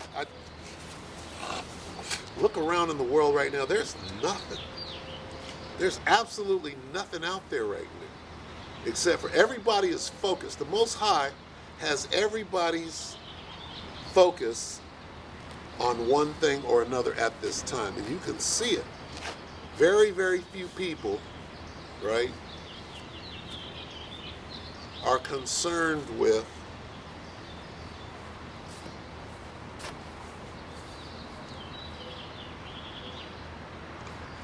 look around in the world right now, there's nothing. There's absolutely nothing out there right now. Except for everybody is focused. The Most High has everybody's focus on one thing or another at this time. And you can see it. Very, very few people, right, are concerned with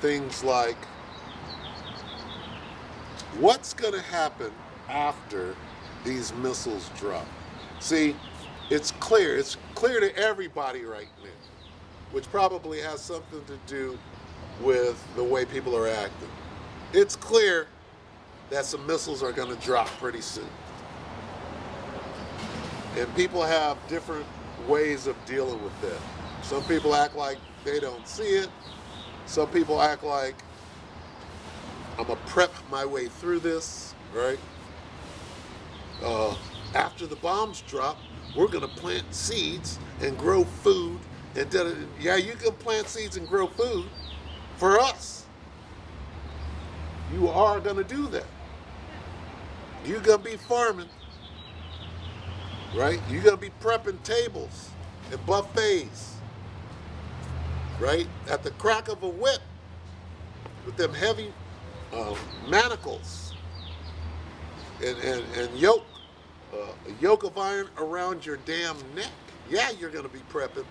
things like what's going to happen after these missiles drop. See, it's clear to everybody right now, which probably has something to do with the way people are acting. It's clear that some missiles are going to drop pretty soon. And people have different ways of dealing with that. Some people act like they don't see it. Some people act like I'm going to prep my way through this, right? After the bombs drop, we're going to plant seeds and grow food. And yeah, you can plant seeds and grow food for us. You are going to do that. You're going to be farming, right? You're going to be prepping tables and buffets, right? At the crack of a whip with them heavy manacles and yoke, a yoke of iron around your damn neck. Yeah, you're going to be prepping.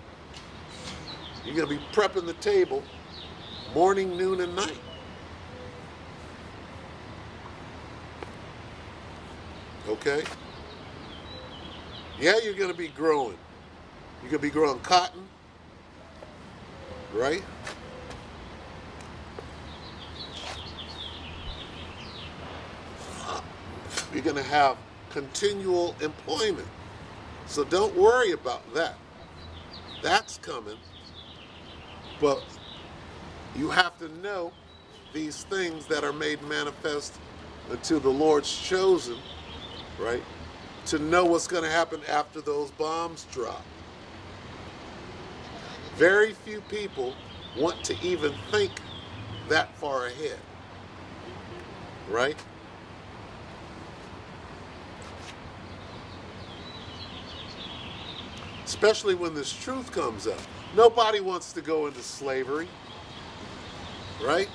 You're going to be prepping the table morning, noon, and night. Okay? Yeah, you're going to be growing. You're going to be growing cotton, right? You're going to have continual employment. So don't worry about that. That's coming. But you have to know these things that are made manifest unto the Lord's chosen, right? To know what's going to happen after those bombs drop. Very few people want to even think that far ahead, right? Especially when this truth comes up. Nobody wants to go into slavery, right?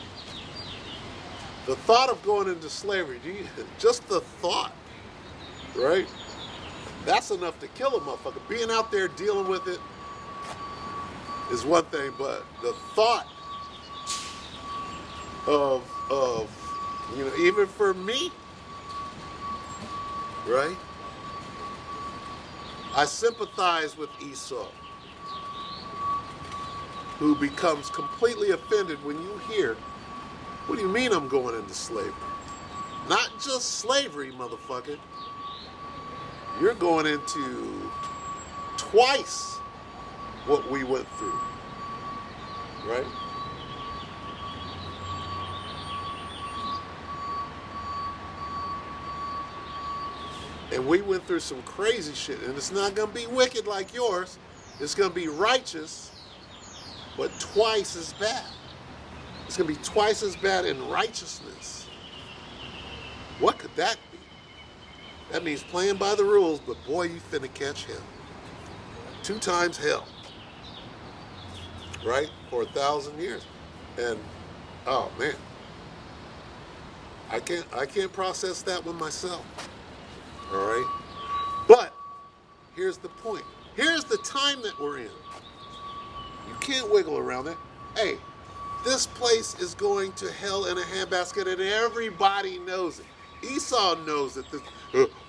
The thought of going into slavery, just the thought, right? That's enough to kill a motherfucker. Being out there dealing with it is one thing, but the thought of even for me, right? I sympathize with Esau, who becomes completely offended when you hear, what do you mean I'm going into slavery? Not just slavery, motherfucker. You're going into twice what we went through, right? And we went through some crazy shit, and it's not going to be wicked like yours. It's going to be righteous, but twice as bad. It's going to be twice as bad in righteousness. What could that be? That means playing by the rules, but boy, you finna catch hell. 2 times hell. Right? For 1,000 years. And, oh man. I can't process that one myself. All right? But, here's the point. Here's the time that we're in. You can't wiggle around it. Hey, this place is going to hell in a handbasket, and everybody knows it. Esau knows that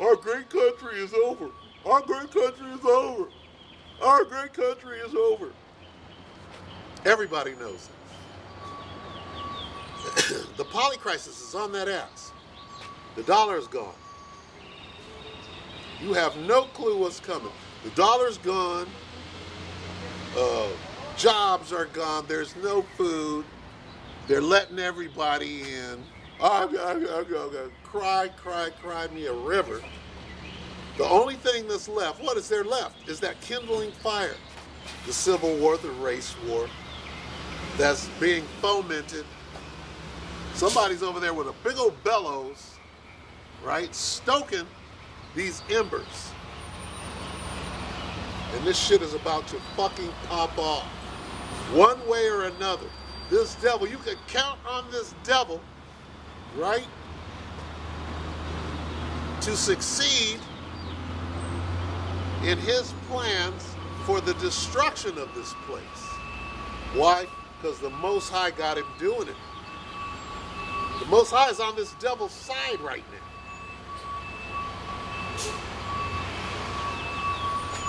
our great country is over. Our great country is over. Our great country is over. Everybody knows it. The polycrisis is on that ass. The dollar is gone. You have no clue what's coming. The dollar's gone. Jobs are gone. There's no food. They're letting everybody in. I'm gonna cry me a river. The only thing that's left, what is there left, is that kindling fire. The Civil War, the race war, that's being fomented. Somebody's over there with a big old bellows, right, stoking these embers. And this shit is about to fucking pop off. One way or another. This devil, you can count on this devil, right, to succeed in his plans for the destruction of this place. Why? Because the Most High got him doing it. The Most High is on this devil's side right now.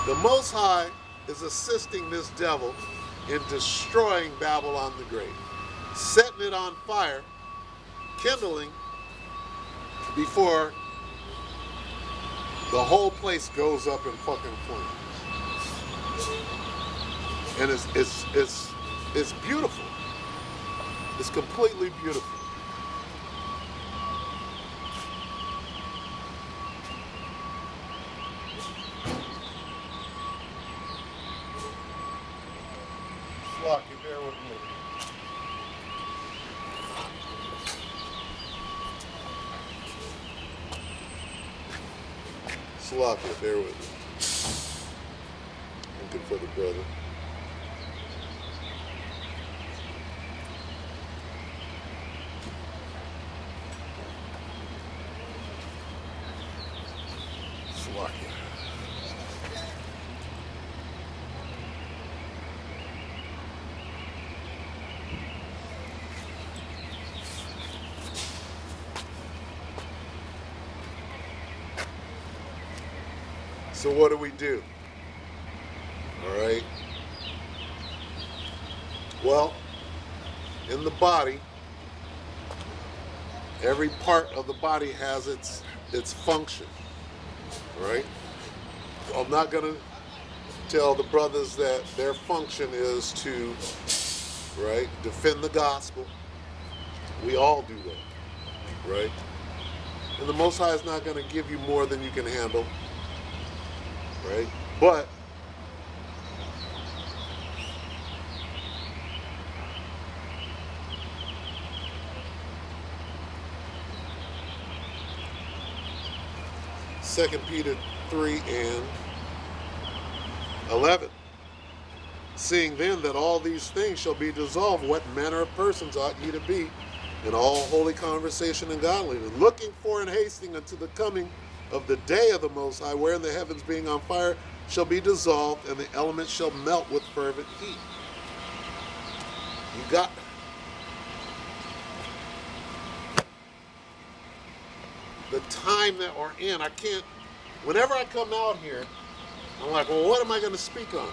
The Most High is assisting this devil in destroying Babylon the Great, setting it on fire, kindling before the whole place goes up in fucking flames. And it's beautiful. It's completely beautiful. Flock, you bear with me. Sloppy, bear with me. Looking for the brother. Sloppy. So what do? All right. Well, in the body, Every part of the body has its function, right? I'm not gonna tell the brothers that their function is to, right, defend the gospel. We all do that, right? And the Most High is not gonna give you more than you can handle, right? But Second Peter 3 and 11. Seeing then that all these things shall be dissolved, what manner of persons ought ye to be in all holy conversation and godliness, looking for and hasting unto the coming of the day of the Most High, wherein the heavens being on fire shall be dissolved, and the elements shall melt with fervent heat. You got the time that we're in. I can't, whenever I come out here, I'm like, well, what am I going to speak on?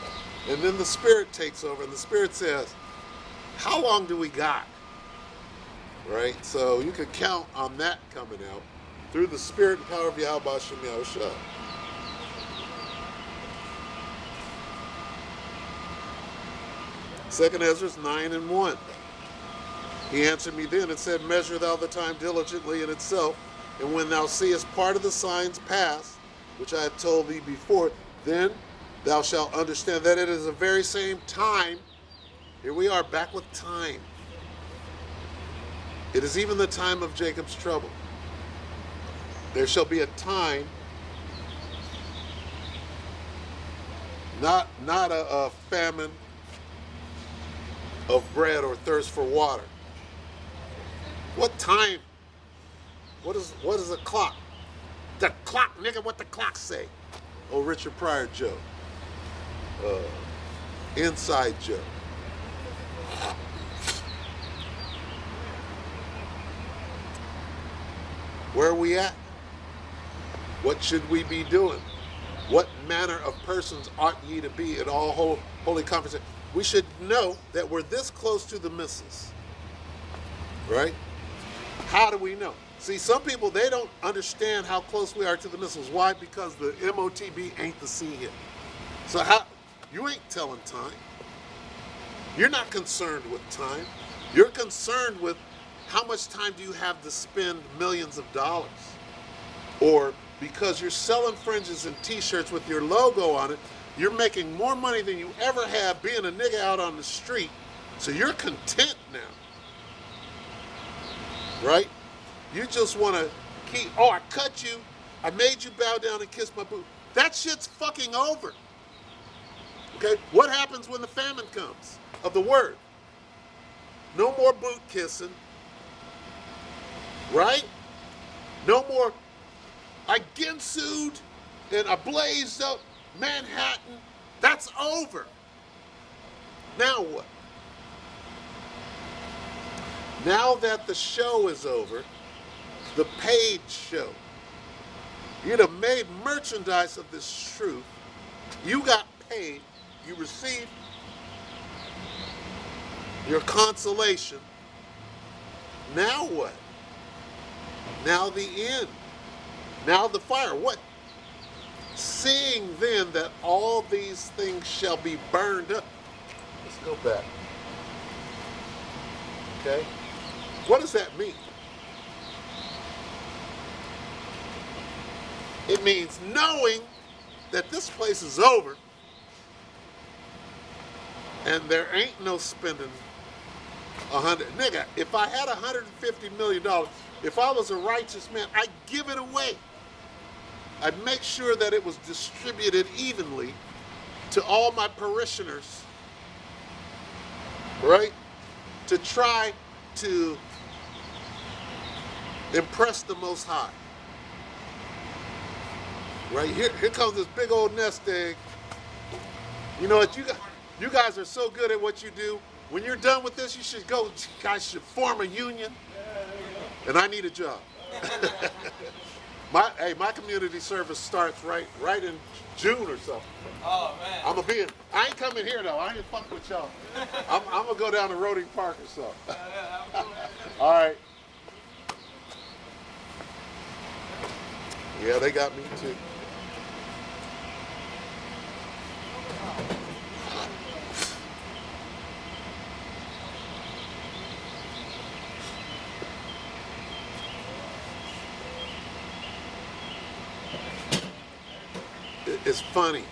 And then the Spirit takes over, and the Spirit says, how long do we got? Right? So you can count on that coming out through the Spirit and power of Yahweh Shem Yahushua. Second Ezra 9 and 1. He answered me then and said, measure thou the time diligently in itself, and when thou seest part of the signs pass, which I have told thee before, then thou shalt understand that it is the very same time. Here we are back with time. It is even the time of Jacob's trouble. There shall be a time, not a famine of bread or thirst for water. What time? What is the clock? The clock, nigga, what the clock say? Oh, Richard Pryor Joe. Inside Joe. Where are we at? What should we be doing? What manner of persons ought ye to be in all holy conversation? We should know that we're this close to the missiles. Right? How do we know? See, some people, they don't understand how close we are to the missiles. Why? Because the MOTB ain't the sea yet. So how, you ain't telling time. You're not concerned with time. You're concerned with how much time do you have to spend millions of dollars? Or because you're selling fringes and t-shirts with your logo on it, you're making more money than you ever have being a nigga out on the street. So you're content now. Right? You just want to keep, oh, I cut you. I made you bow down and kiss my boot. That shit's fucking over. Okay? What happens when the famine comes of the word? No more boot kissing. Right? No more, I ginsued and I blazed up Manhattan. That's over. Now what? Now that the show is over, the paid show, you'd have made merchandise of this truth. You got paid. You received your consolation. Now what? Now the end. Now the fire. What? Seeing then that all these things shall be burned up. Let's go back. Okay? What does that mean? It means knowing that this place is over and there ain't no spending nigga, if I had $150 million, if I was a righteous man, I'd give it away. I'd make sure that it was distributed evenly to all my parishioners, right? To try to impress the Most High. Right, here comes this big old nest egg. You know what, you guys are so good at what you do. When you're done with this, you guys should form a union. And I need a job. My community service starts right in June or something. Oh, man. I ain't coming here though. I ain't fucking with y'all. I'm gonna go down to Roding Park or something. All right. Yeah, they got me too. It's funny,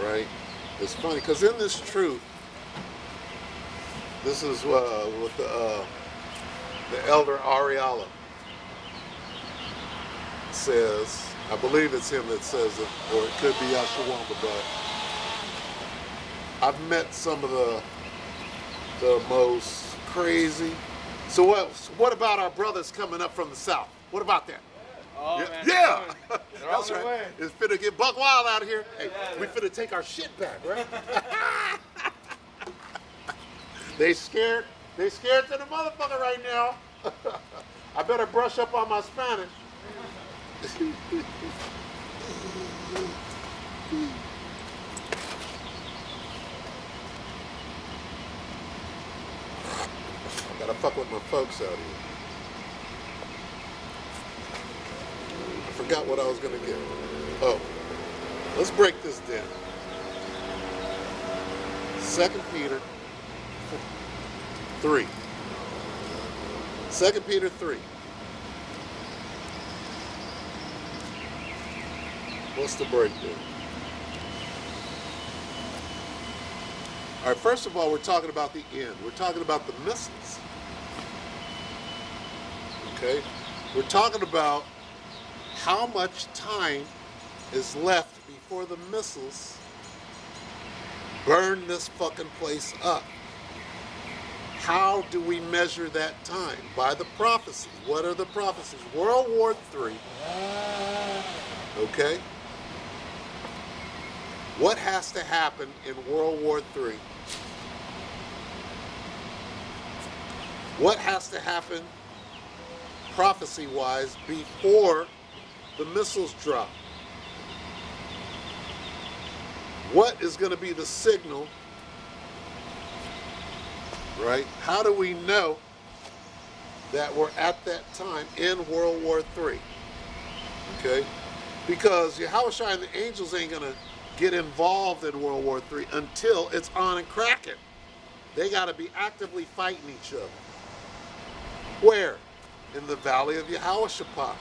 right? It's funny because in this truth, this is with the elder Ariala says, I believe it's him that says it, or it could be Yashawamba, but I've met some of the most crazy. So what about our brothers coming up from the south? What about that? Oh, Yeah, man, yeah. they're That's on their right. way. It's finna get buck wild out here. Hey, Yeah, we finna take our shit back, right? They scared to the motherfucker right now. I better brush up on my Spanish. I gotta fuck with my folks out here. I forgot what I was gonna get. Oh, let's break this down. 2 Peter 3. 2 Peter 3. What's the breakdown? All right, first of all, we're talking about the end. We're talking about the missiles. Okay? We're talking about how much time is left before the missiles burn this fucking place up. How do we measure that time? By the prophecies. What are the prophecies? World War III. Okay? What has to happen in World War III? What has to happen prophecy-wise before the missiles drop? What is going to be the signal, right? How do we know that we're at that time in World War III? Okay? Because Yahushua and the angels ain't going to get involved in World War III until it's on and cracking. They got to be actively fighting each other. Where? In the Valley of Yahushua.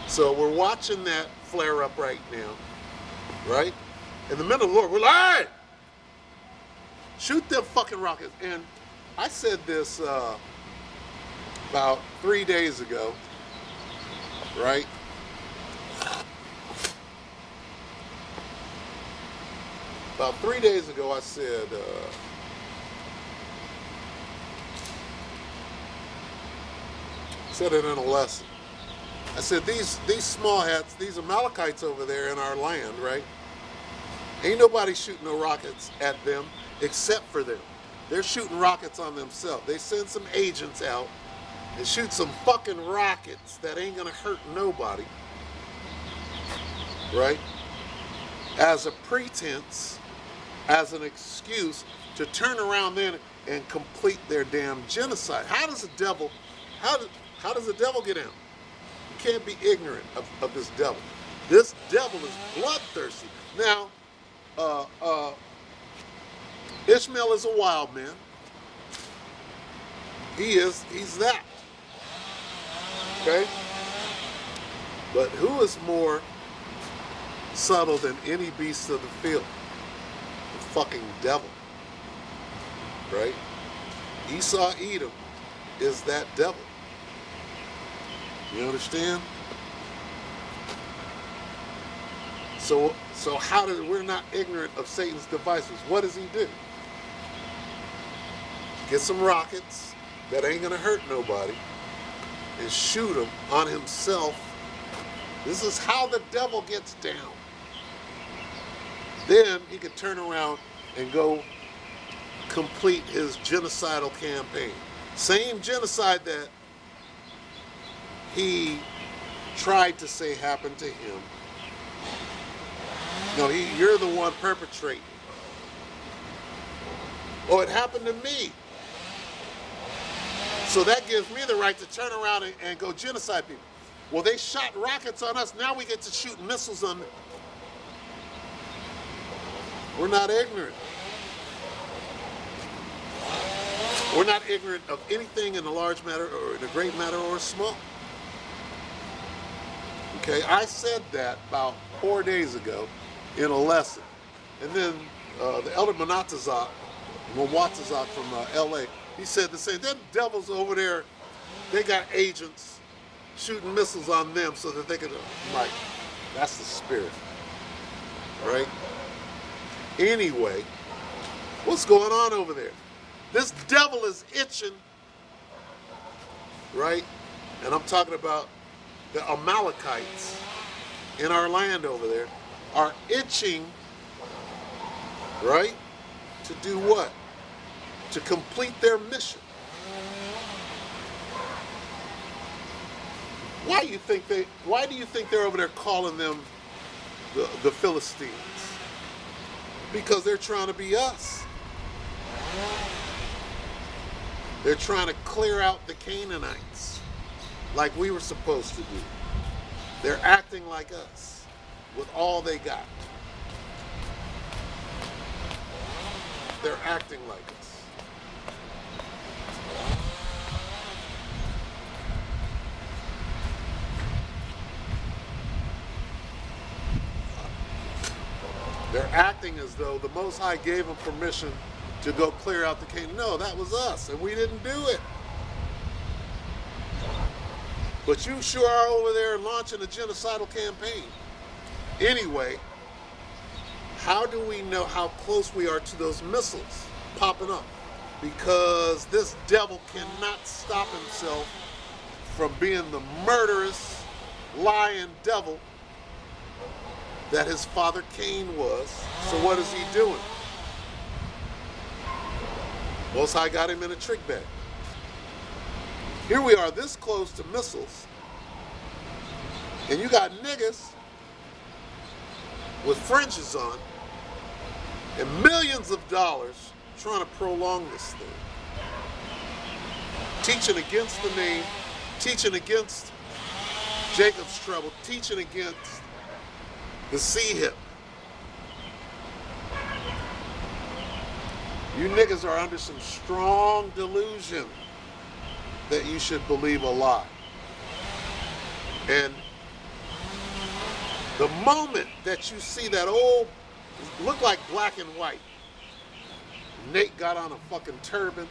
So we're watching that flare up right now, right? In the middle of the Lord, we're like, hey! Shoot them fucking rockets. And I said this about 3 days ago, right? About 3 days ago, I said, it in a lesson. I said, these small hats, these Amalekites over there in our land, right? Ain't nobody shooting no rockets at them except for them. They're shooting rockets on themselves. They send some agents out and shoot some fucking rockets that ain't gonna hurt nobody, right? As a pretense, as an excuse to turn around then and complete their damn genocide. How does the devil get out? You can't be ignorant of this devil. This devil is bloodthirsty. Now, Ishmael is a wild man. He's that. Okay? But who is more subtle than any beast of the field? The fucking devil. Right? Esau Edom is that devil. You understand? So we're not ignorant of Satan's devices. What does he do? Get some rockets that ain't gonna hurt nobody and shoot them on himself. This is how the devil gets down. Then he could turn around and go complete his genocidal campaign. Same genocide that he tried to say happened to him. No, you're the one perpetrating. Oh, it happened to me. So that gives me the right to turn around and go genocide people. Well, they shot rockets on us. Now we get to shoot missiles on them. We're not ignorant. We're not ignorant of anything in a large matter or in a great matter or a small. Okay, I said that about 4 days ago in a lesson. And then the Elder Mwatazak from LA, he said the same. Them devils over there, they got agents shooting missiles on them so that they could, like, that's the spirit, right? Anyway, what's going on over there? This devil is itching, right? And I'm talking about the Amalekites in our land over there are itching, right? To do what? To complete their mission. Why do you think they're over there calling them the Philistines? Because they're trying to be us. They're trying to clear out the Canaanites like we were supposed to do. They're acting like us with all they got. They're acting like us. They're acting as though the Most High gave them permission to go clear out the Canaan. No, that was us, and we didn't do it. But you sure are over there launching a genocidal campaign. Anyway, how do we know how close we are to those missiles popping up? Because this devil cannot stop himself from being the murderous, lying devil that his father Cain was. So what is he doing? Most High got him in a trick bag. Here we are this close to missiles, and you got niggas with fringes on and millions of dollars trying to prolong this thing. Teaching against the name, teaching against Jacob's trouble, teaching against the C-hip. You niggas are under some strong delusion that you should believe a lie. And the moment that you see that old, look like black and white, Nate got on a fucking turban,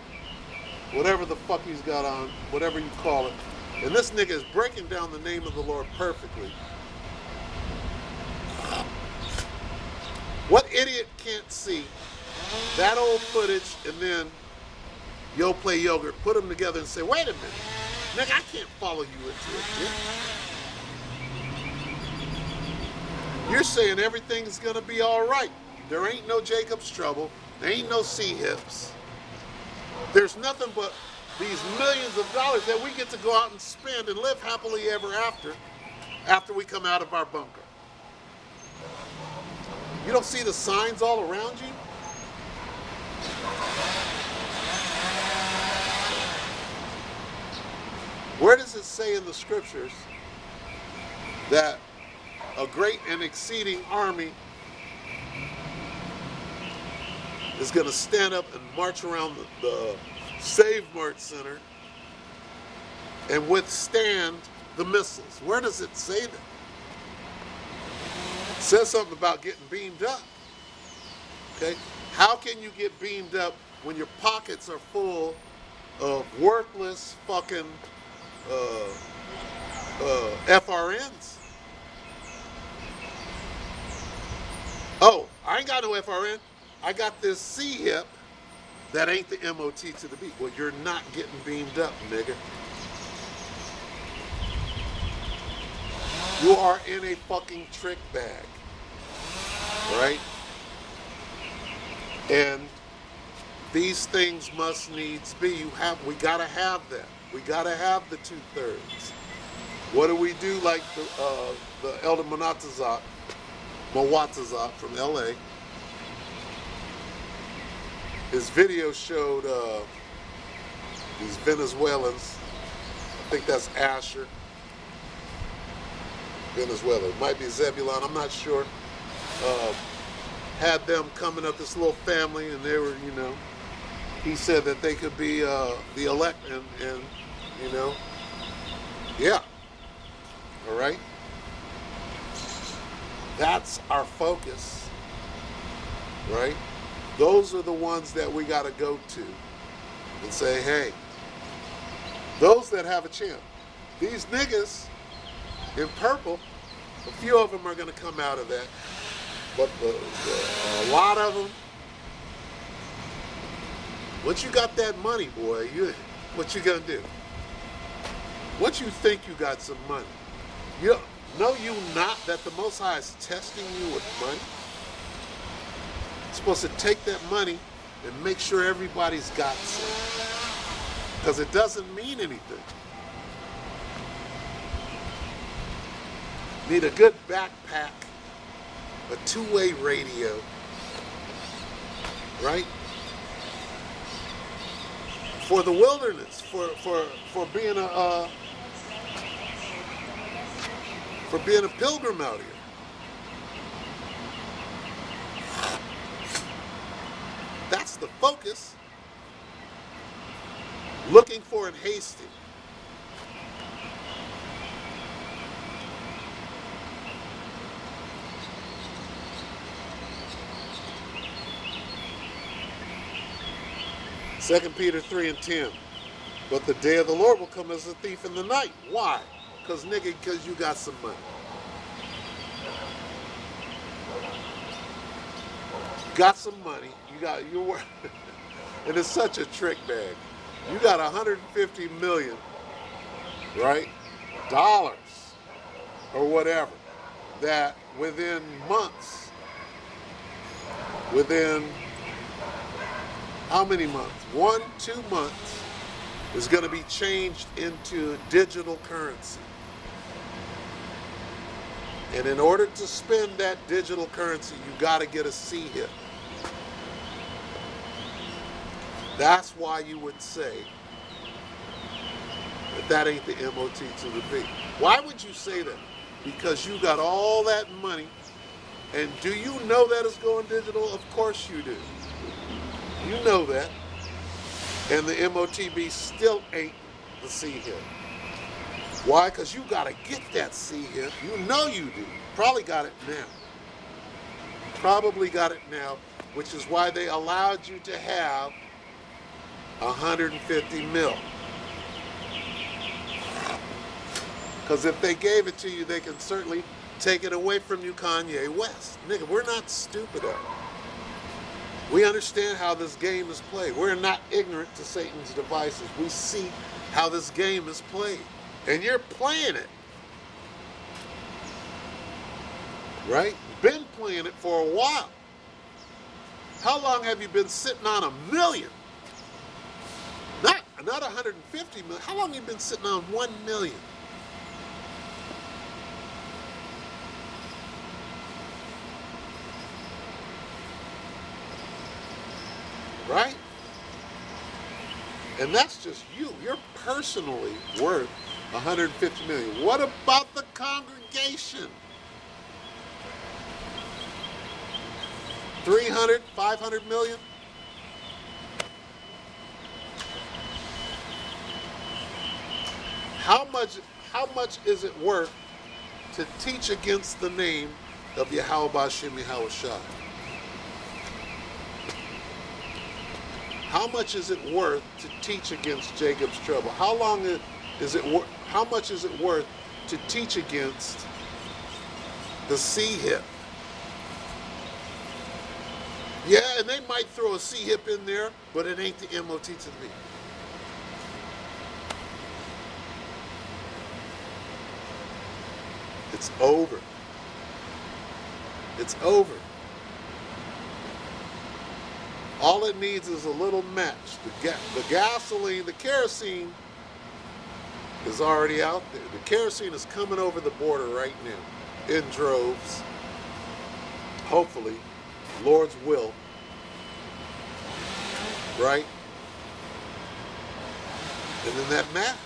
whatever the fuck he's got on, whatever you call it, and this nigga is breaking down the name of the Lord perfectly. What idiot can't see that old footage and then Yo Play Yogurt, put them together and say, wait a minute, nigga, I can't follow you into it, dude. You're saying everything's gonna be all right. There ain't no Jacob's trouble. There ain't no C-hips. There's nothing but these millions of dollars that we get to go out and spend and live happily ever after we come out of our bunker. You don't see the signs all around you? Where does it say in the scriptures that a great and exceeding army is going to stand up and march around the Save Mart Center and withstand the missiles? Where does it say that? It says something about getting beamed up. Okay? How can you get beamed up when your pockets are full of worthless fucking FRNs? Oh, I ain't got no FRN. I got this C-hip that ain't the MOT to the beat. Well, you're not getting beamed up, nigga. You are in a fucking trick bag, right? And these things must needs be. We gotta have that. We gotta have the 2/3. What do we do? Like the Elder Mwatazak from LA. His video showed these Venezuelans. I think that's Asher. Venezuela. It might be Zebulon, I'm not sure. Had them coming up, this little family, and they were, he said that they could be the elect, and yeah. All right? That's our focus, right? Those are the ones that we got to go to and say, hey, those that have a chance. These niggas in purple, a few of them are going to come out of that. But a lot of them, once you got that money, boy, what you going to do? Once you think you got some money, know you not that the Most High is testing you with money? It's supposed to take that money and make sure everybody's got some. Because it doesn't mean anything. Need a good backpack, a two-way radio, right? For the wilderness, for being a pilgrim out here. That's the focus. Looking for and hasting. Second Peter 3:10. But the day of the Lord will come as a thief in the night. Why? Because you got some money. You got some money. And it's such a trick bag. You got 150 million, right? Dollars or whatever, that within months, within how many months? 1-2 months is going to be changed into digital currency. And in order to spend that digital currency, you got to get a C-hip. That's why you would say that ain't the MOT to the B. Why would you say that? Because you got all that money, and do you know that it's going digital? Of course you do. You know that. And the MOTB still ain't the C-hip. Why? Because you got to get that C-hip. You know you do. Probably got it now. Probably got it now, which is why they allowed you to have 150 mil. Because if they gave it to you, they can certainly take it away from you, Kanye West. Nigga, we're not stupid at it. We understand how this game is played. We're not ignorant to Satan's devices. We see how this game is played. And you're playing it. Right? Been playing it for a while. How long have you been sitting on $1 million? Not 150 million. How long have you been sitting on 1 million? Right? And that's just you. You're personally worth 150 million. What about the congregation? 300, 500 million? How much is it worth to teach against the name of Yahweh B'Shem Yahweh Shai? How much is it worth to teach against Jacob's trouble? How much is it worth to teach against the C-hip? Yeah, and they might throw a C-hip in there, but it ain't the MOT to me. It's over. It's over. All it needs is a little match. The gasoline, the kerosene is already out there. The kerosene is coming over the border right now in droves. Hopefully, Lord's will. Right? And then that match.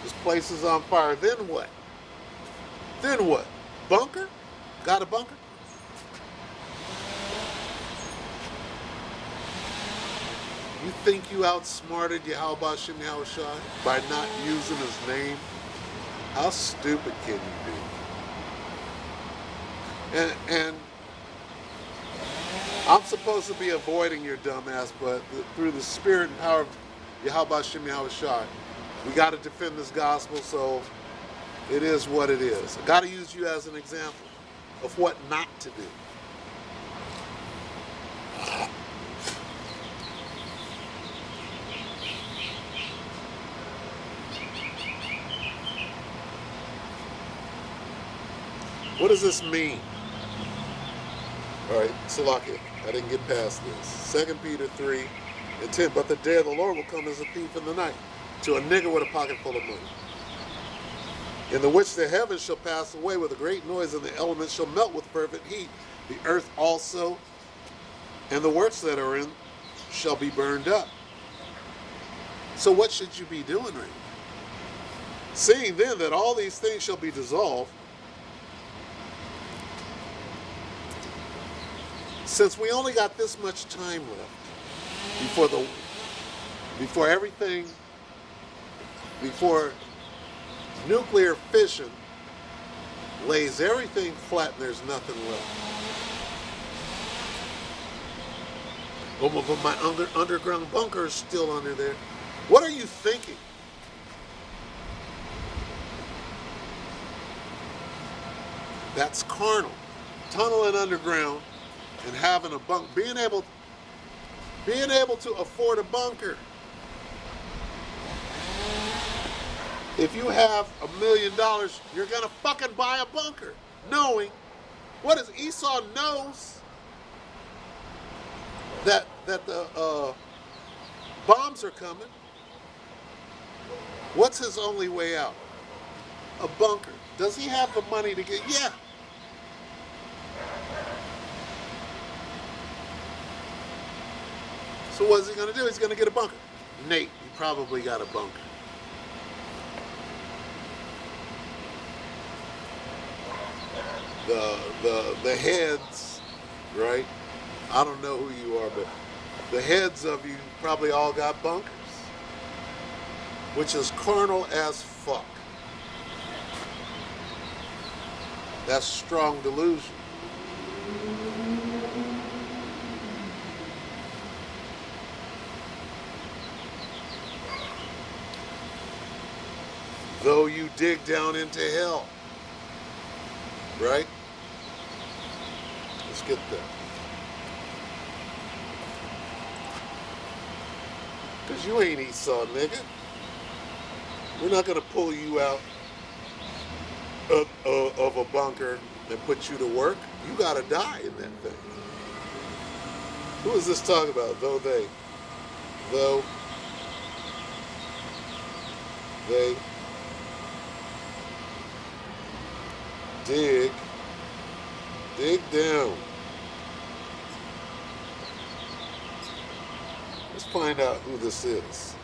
This place is on fire. Then what? Then what? Bunker? Got a bunker? You think you outsmarted Yahweh Shem Yahushai by not using his name? How stupid can you be? And I'm supposed to be avoiding your dumbass, but through the spirit and power of Yahweh Shem Yahushai, we got to defend this gospel, so it is what it is. I got to use you as an example of what not to do. What does this mean? All right, Salakia, I didn't get past this. 2 Peter 3:10, but the day of the Lord will come as a thief in the night, to a nigger with a pocket full of money, in the which the heavens shall pass away with a great noise, and the elements shall melt with fervent heat. The earth also, and the works that are in, shall be burned up. So what should you be doing right now? Seeing then that all these things shall be dissolved, since we only got this much time left before nuclear fission lays everything flat and there's nothing left. Oh, but my underground bunker is still under there. What are you thinking? That's carnal. Tunneling underground and having a bunk, being able to afford a bunker. If you have $1 million, you're gonna fucking buy a bunker, knowing what is Esau knows that the bombs are coming. What's his only way out? A bunker. Does he have the money to get? Yeah. So what's he going to do? He's going to get a bunker. Nate, you probably got a bunker. The heads, right? I don't know who you are, but the heads of you probably all got bunkers, which is carnal as fuck. That's strong delusion. Though you dig down into hell, right? Let's get there. Because you ain't Esau, nigga. We're not going to pull you out of a bunker and put you to work. You got to die in that thing. Who is this talking about? Though they dig down. Let's find out who this is.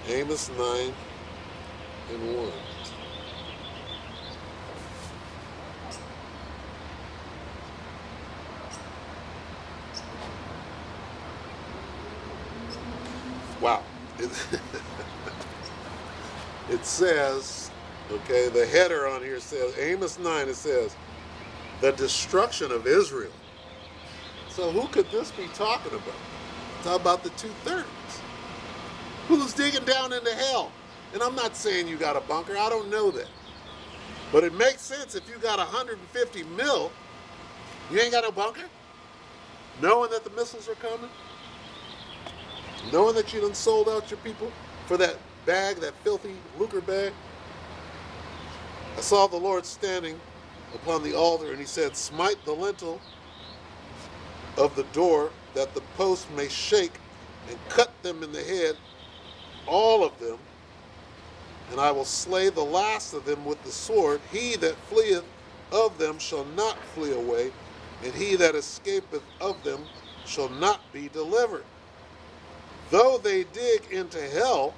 Amos 9:1. Wow. It says, okay, the header on here says, Amos 9, it says, the destruction of Israel. So who could this be talking about? Talk about the 2/3. Who's digging down into hell? And I'm not saying you got a bunker. I don't know that. But it makes sense if you got 150 mil, you ain't got no bunker? Knowing that the missiles are coming? Knowing that you done sold out your people for that bag, that filthy lucre bag? I saw the Lord standing upon the altar, and he said, smite the lintel of the door, that the post may shake, and cut them in the head, all of them, and I will slay the last of them with the sword. He that fleeth of them shall not flee away, and he that escapeth of them shall not be delivered. Though they dig into hell,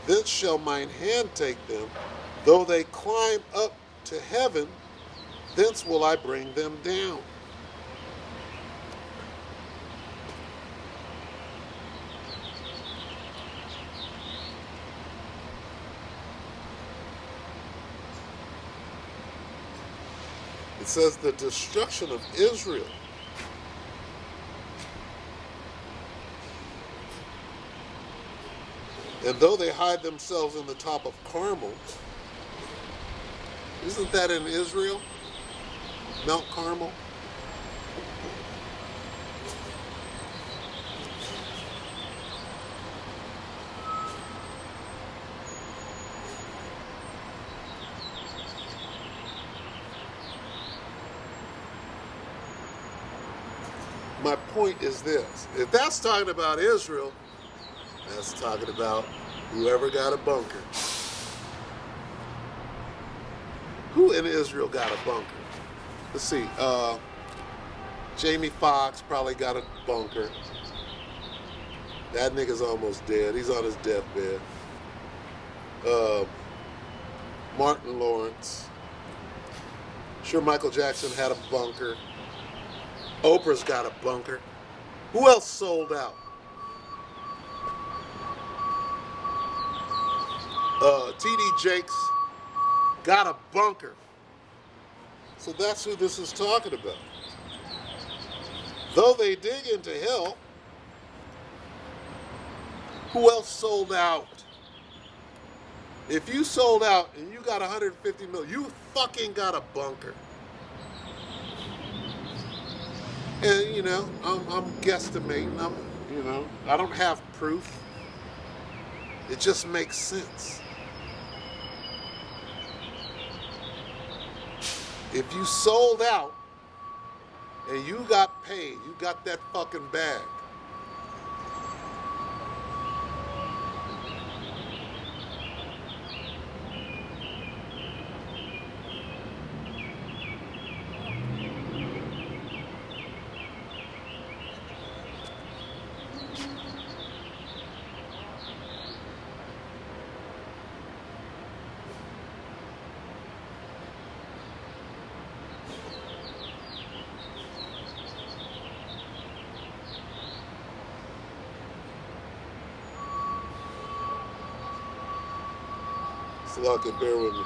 thence shall mine hand take them. Though they climb up to heaven, thence will I bring them down. It says the destruction of Israel. And though they hide themselves in the top of Carmel, isn't that in Israel? Mount Carmel? My point is this. If that's talking about Israel, that's talking about whoever got a bunker. Who in Israel got a bunker? Let's see. Jamie Foxx probably got a bunker. That nigga's almost dead. He's on his deathbed. Martin Lawrence. Sure, Michael Jackson had a bunker. Oprah's got a bunker. Who else sold out? T.D. Jakes got a bunker. So that's who this is talking about. Though they dig into hell, who else sold out? If you sold out and you got 150 million, you fucking got a bunker. And you know, I'm guesstimating. I don't have proof. It just makes sense. If you sold out and you got paid, you got that fucking bag. So y'all can bear with me.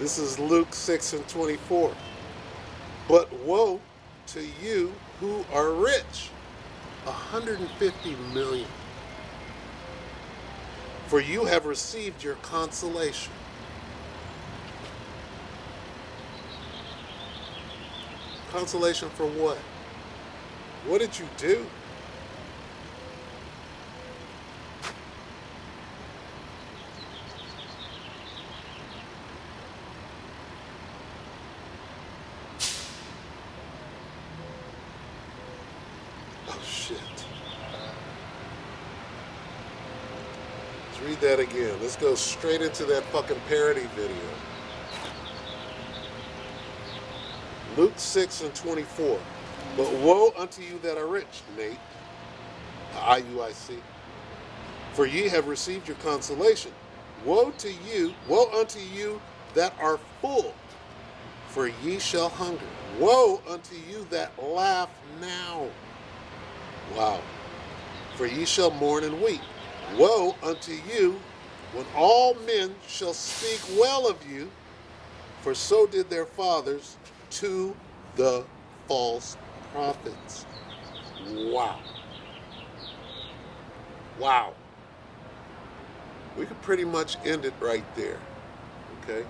This is Luke 6:24. But woe to you who are rich, 150 million. For you have received your consolation. Consolation for what? What did you do? Oh shit. Let's read that again. Let's go straight into that fucking parody video. Luke 6:24. But woe unto you that are rich, Nate, IUIC, for ye have received your consolation. Woe unto you that are full, for ye shall hunger. Woe unto you that laugh now. Wow. For ye shall mourn and weep. Woe unto you when all men shall speak well of you, for so did their fathers to the false prophets. Wow. Wow. We could pretty much end it right there. Okay?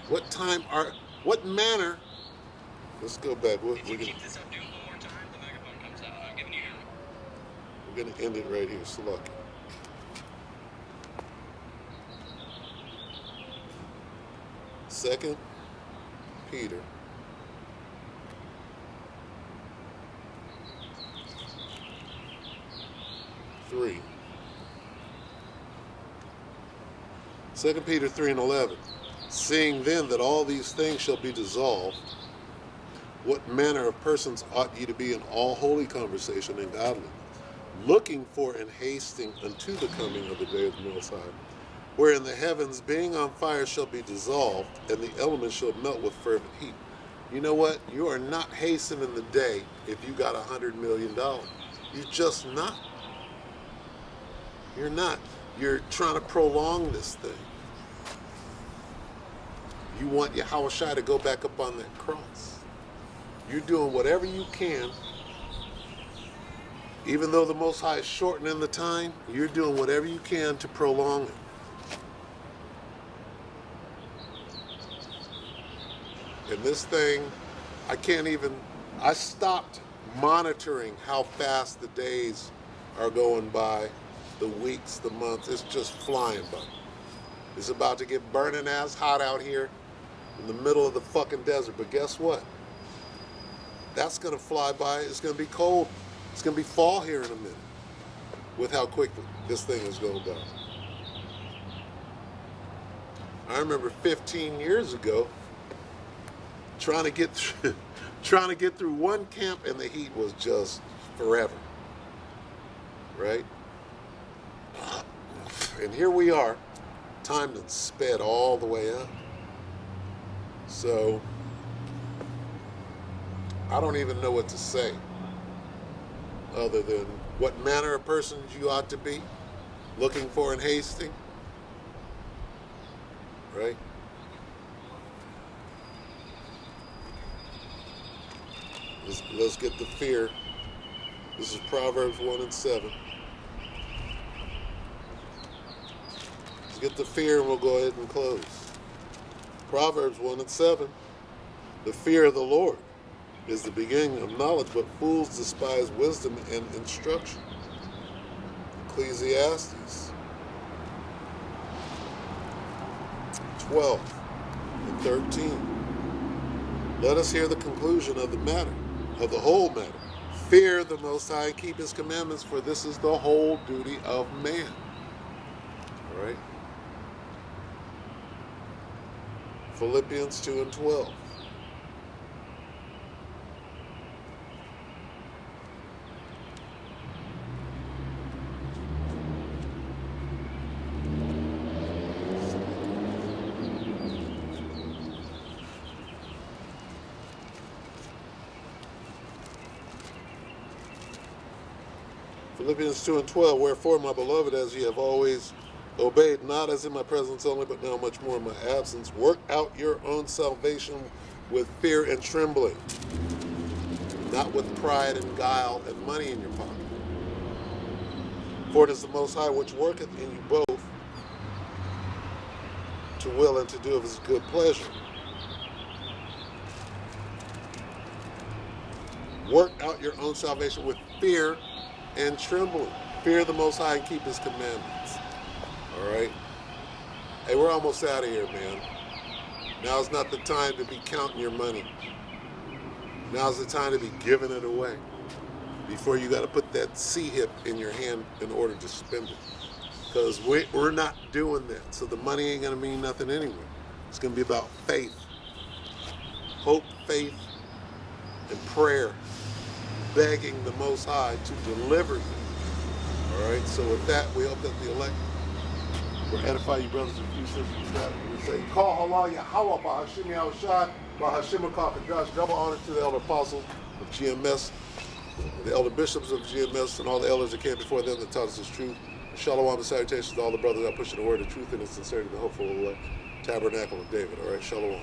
What manner Let's go back. We're If you gonna keep this up, do it one more time, the megaphone comes out. I'm giving you end it right here. Salaki. Second Peter. Three. 2 Peter 3 and 11. Seeing then that all these things shall be dissolved, what manner of persons ought ye to be in all holy conversation and godliness, looking for and hasting unto the coming of the day of the Most High, wherein the heavens being on fire shall be dissolved, and the elements shall melt with fervent heat. You know what? You are not hastening the day if you got $100 million. You're just not. You're not. You're trying to prolong this thing. You want Yahushua to go back up on that cross. You're doing whatever you can. Even though the Most High is shortening the time, you're doing whatever you can to prolong it. And this thing, I stopped monitoring how fast the days are going by, the weeks, the months. It's just flying by. It's about to get burning ass hot out here in the middle of the fucking desert. But guess what? That's going to fly by. It's going to be cold. It's going to be fall here in a minute with how quickly this thing is going by. I remember 15 years ago trying to get through one camp, and the heat was just forever. Right? And here we are. Time that sped all the way up. So I don't even know what to say other than what manner of persons you ought to be, looking for and hasting. Right? Let's get the fear. This is Proverbs 1 and 7. Let's get the fear and we'll go ahead and close. Proverbs 1 and 7. The fear of the Lord is the beginning of knowledge, but fools despise wisdom and instruction. Ecclesiastes 12 and 13. Let us hear the conclusion of the matter, of the whole matter. Fear the Most High and keep His commandments, for this is the whole duty of man. All right? Philippians 2 and 12. Philippians 2 and 12, wherefore, my beloved, as ye have always obeyed, not as in my presence only, but now much more in my absence, work out your own salvation with fear and trembling, not with pride and guile and money in your pocket. For it is the Most High which worketh in you both to will and to do of His good pleasure. Work out your own salvation with fear and trembling. Fear the Most High and keep His commandments. All right? Hey, we're almost out of here, man. Now's not the time to be counting your money. Now's the time to be giving it away. Before you got to put that C-hip in your hand in order to spend it. Because we're not doing that. So the money ain't going to mean nothing anyway. It's going to be about faith. Hope, faith, and prayer. Begging the Most High to deliver you. All right, so with that, we hope that the elect will edify you, brothers and sisters. We say, Call halal Yahweh, Bahashim Yahushai, Bahashim Akakadrash. Double honor to the elder apostles of GMS, the elder bishops of GMS, and all the elders that came before them that taught us this truth. Shalom and salutations to all the brothers that are pushing the word of truth and in sincerity, the hopeful elect tabernacle of David. All right, shalom.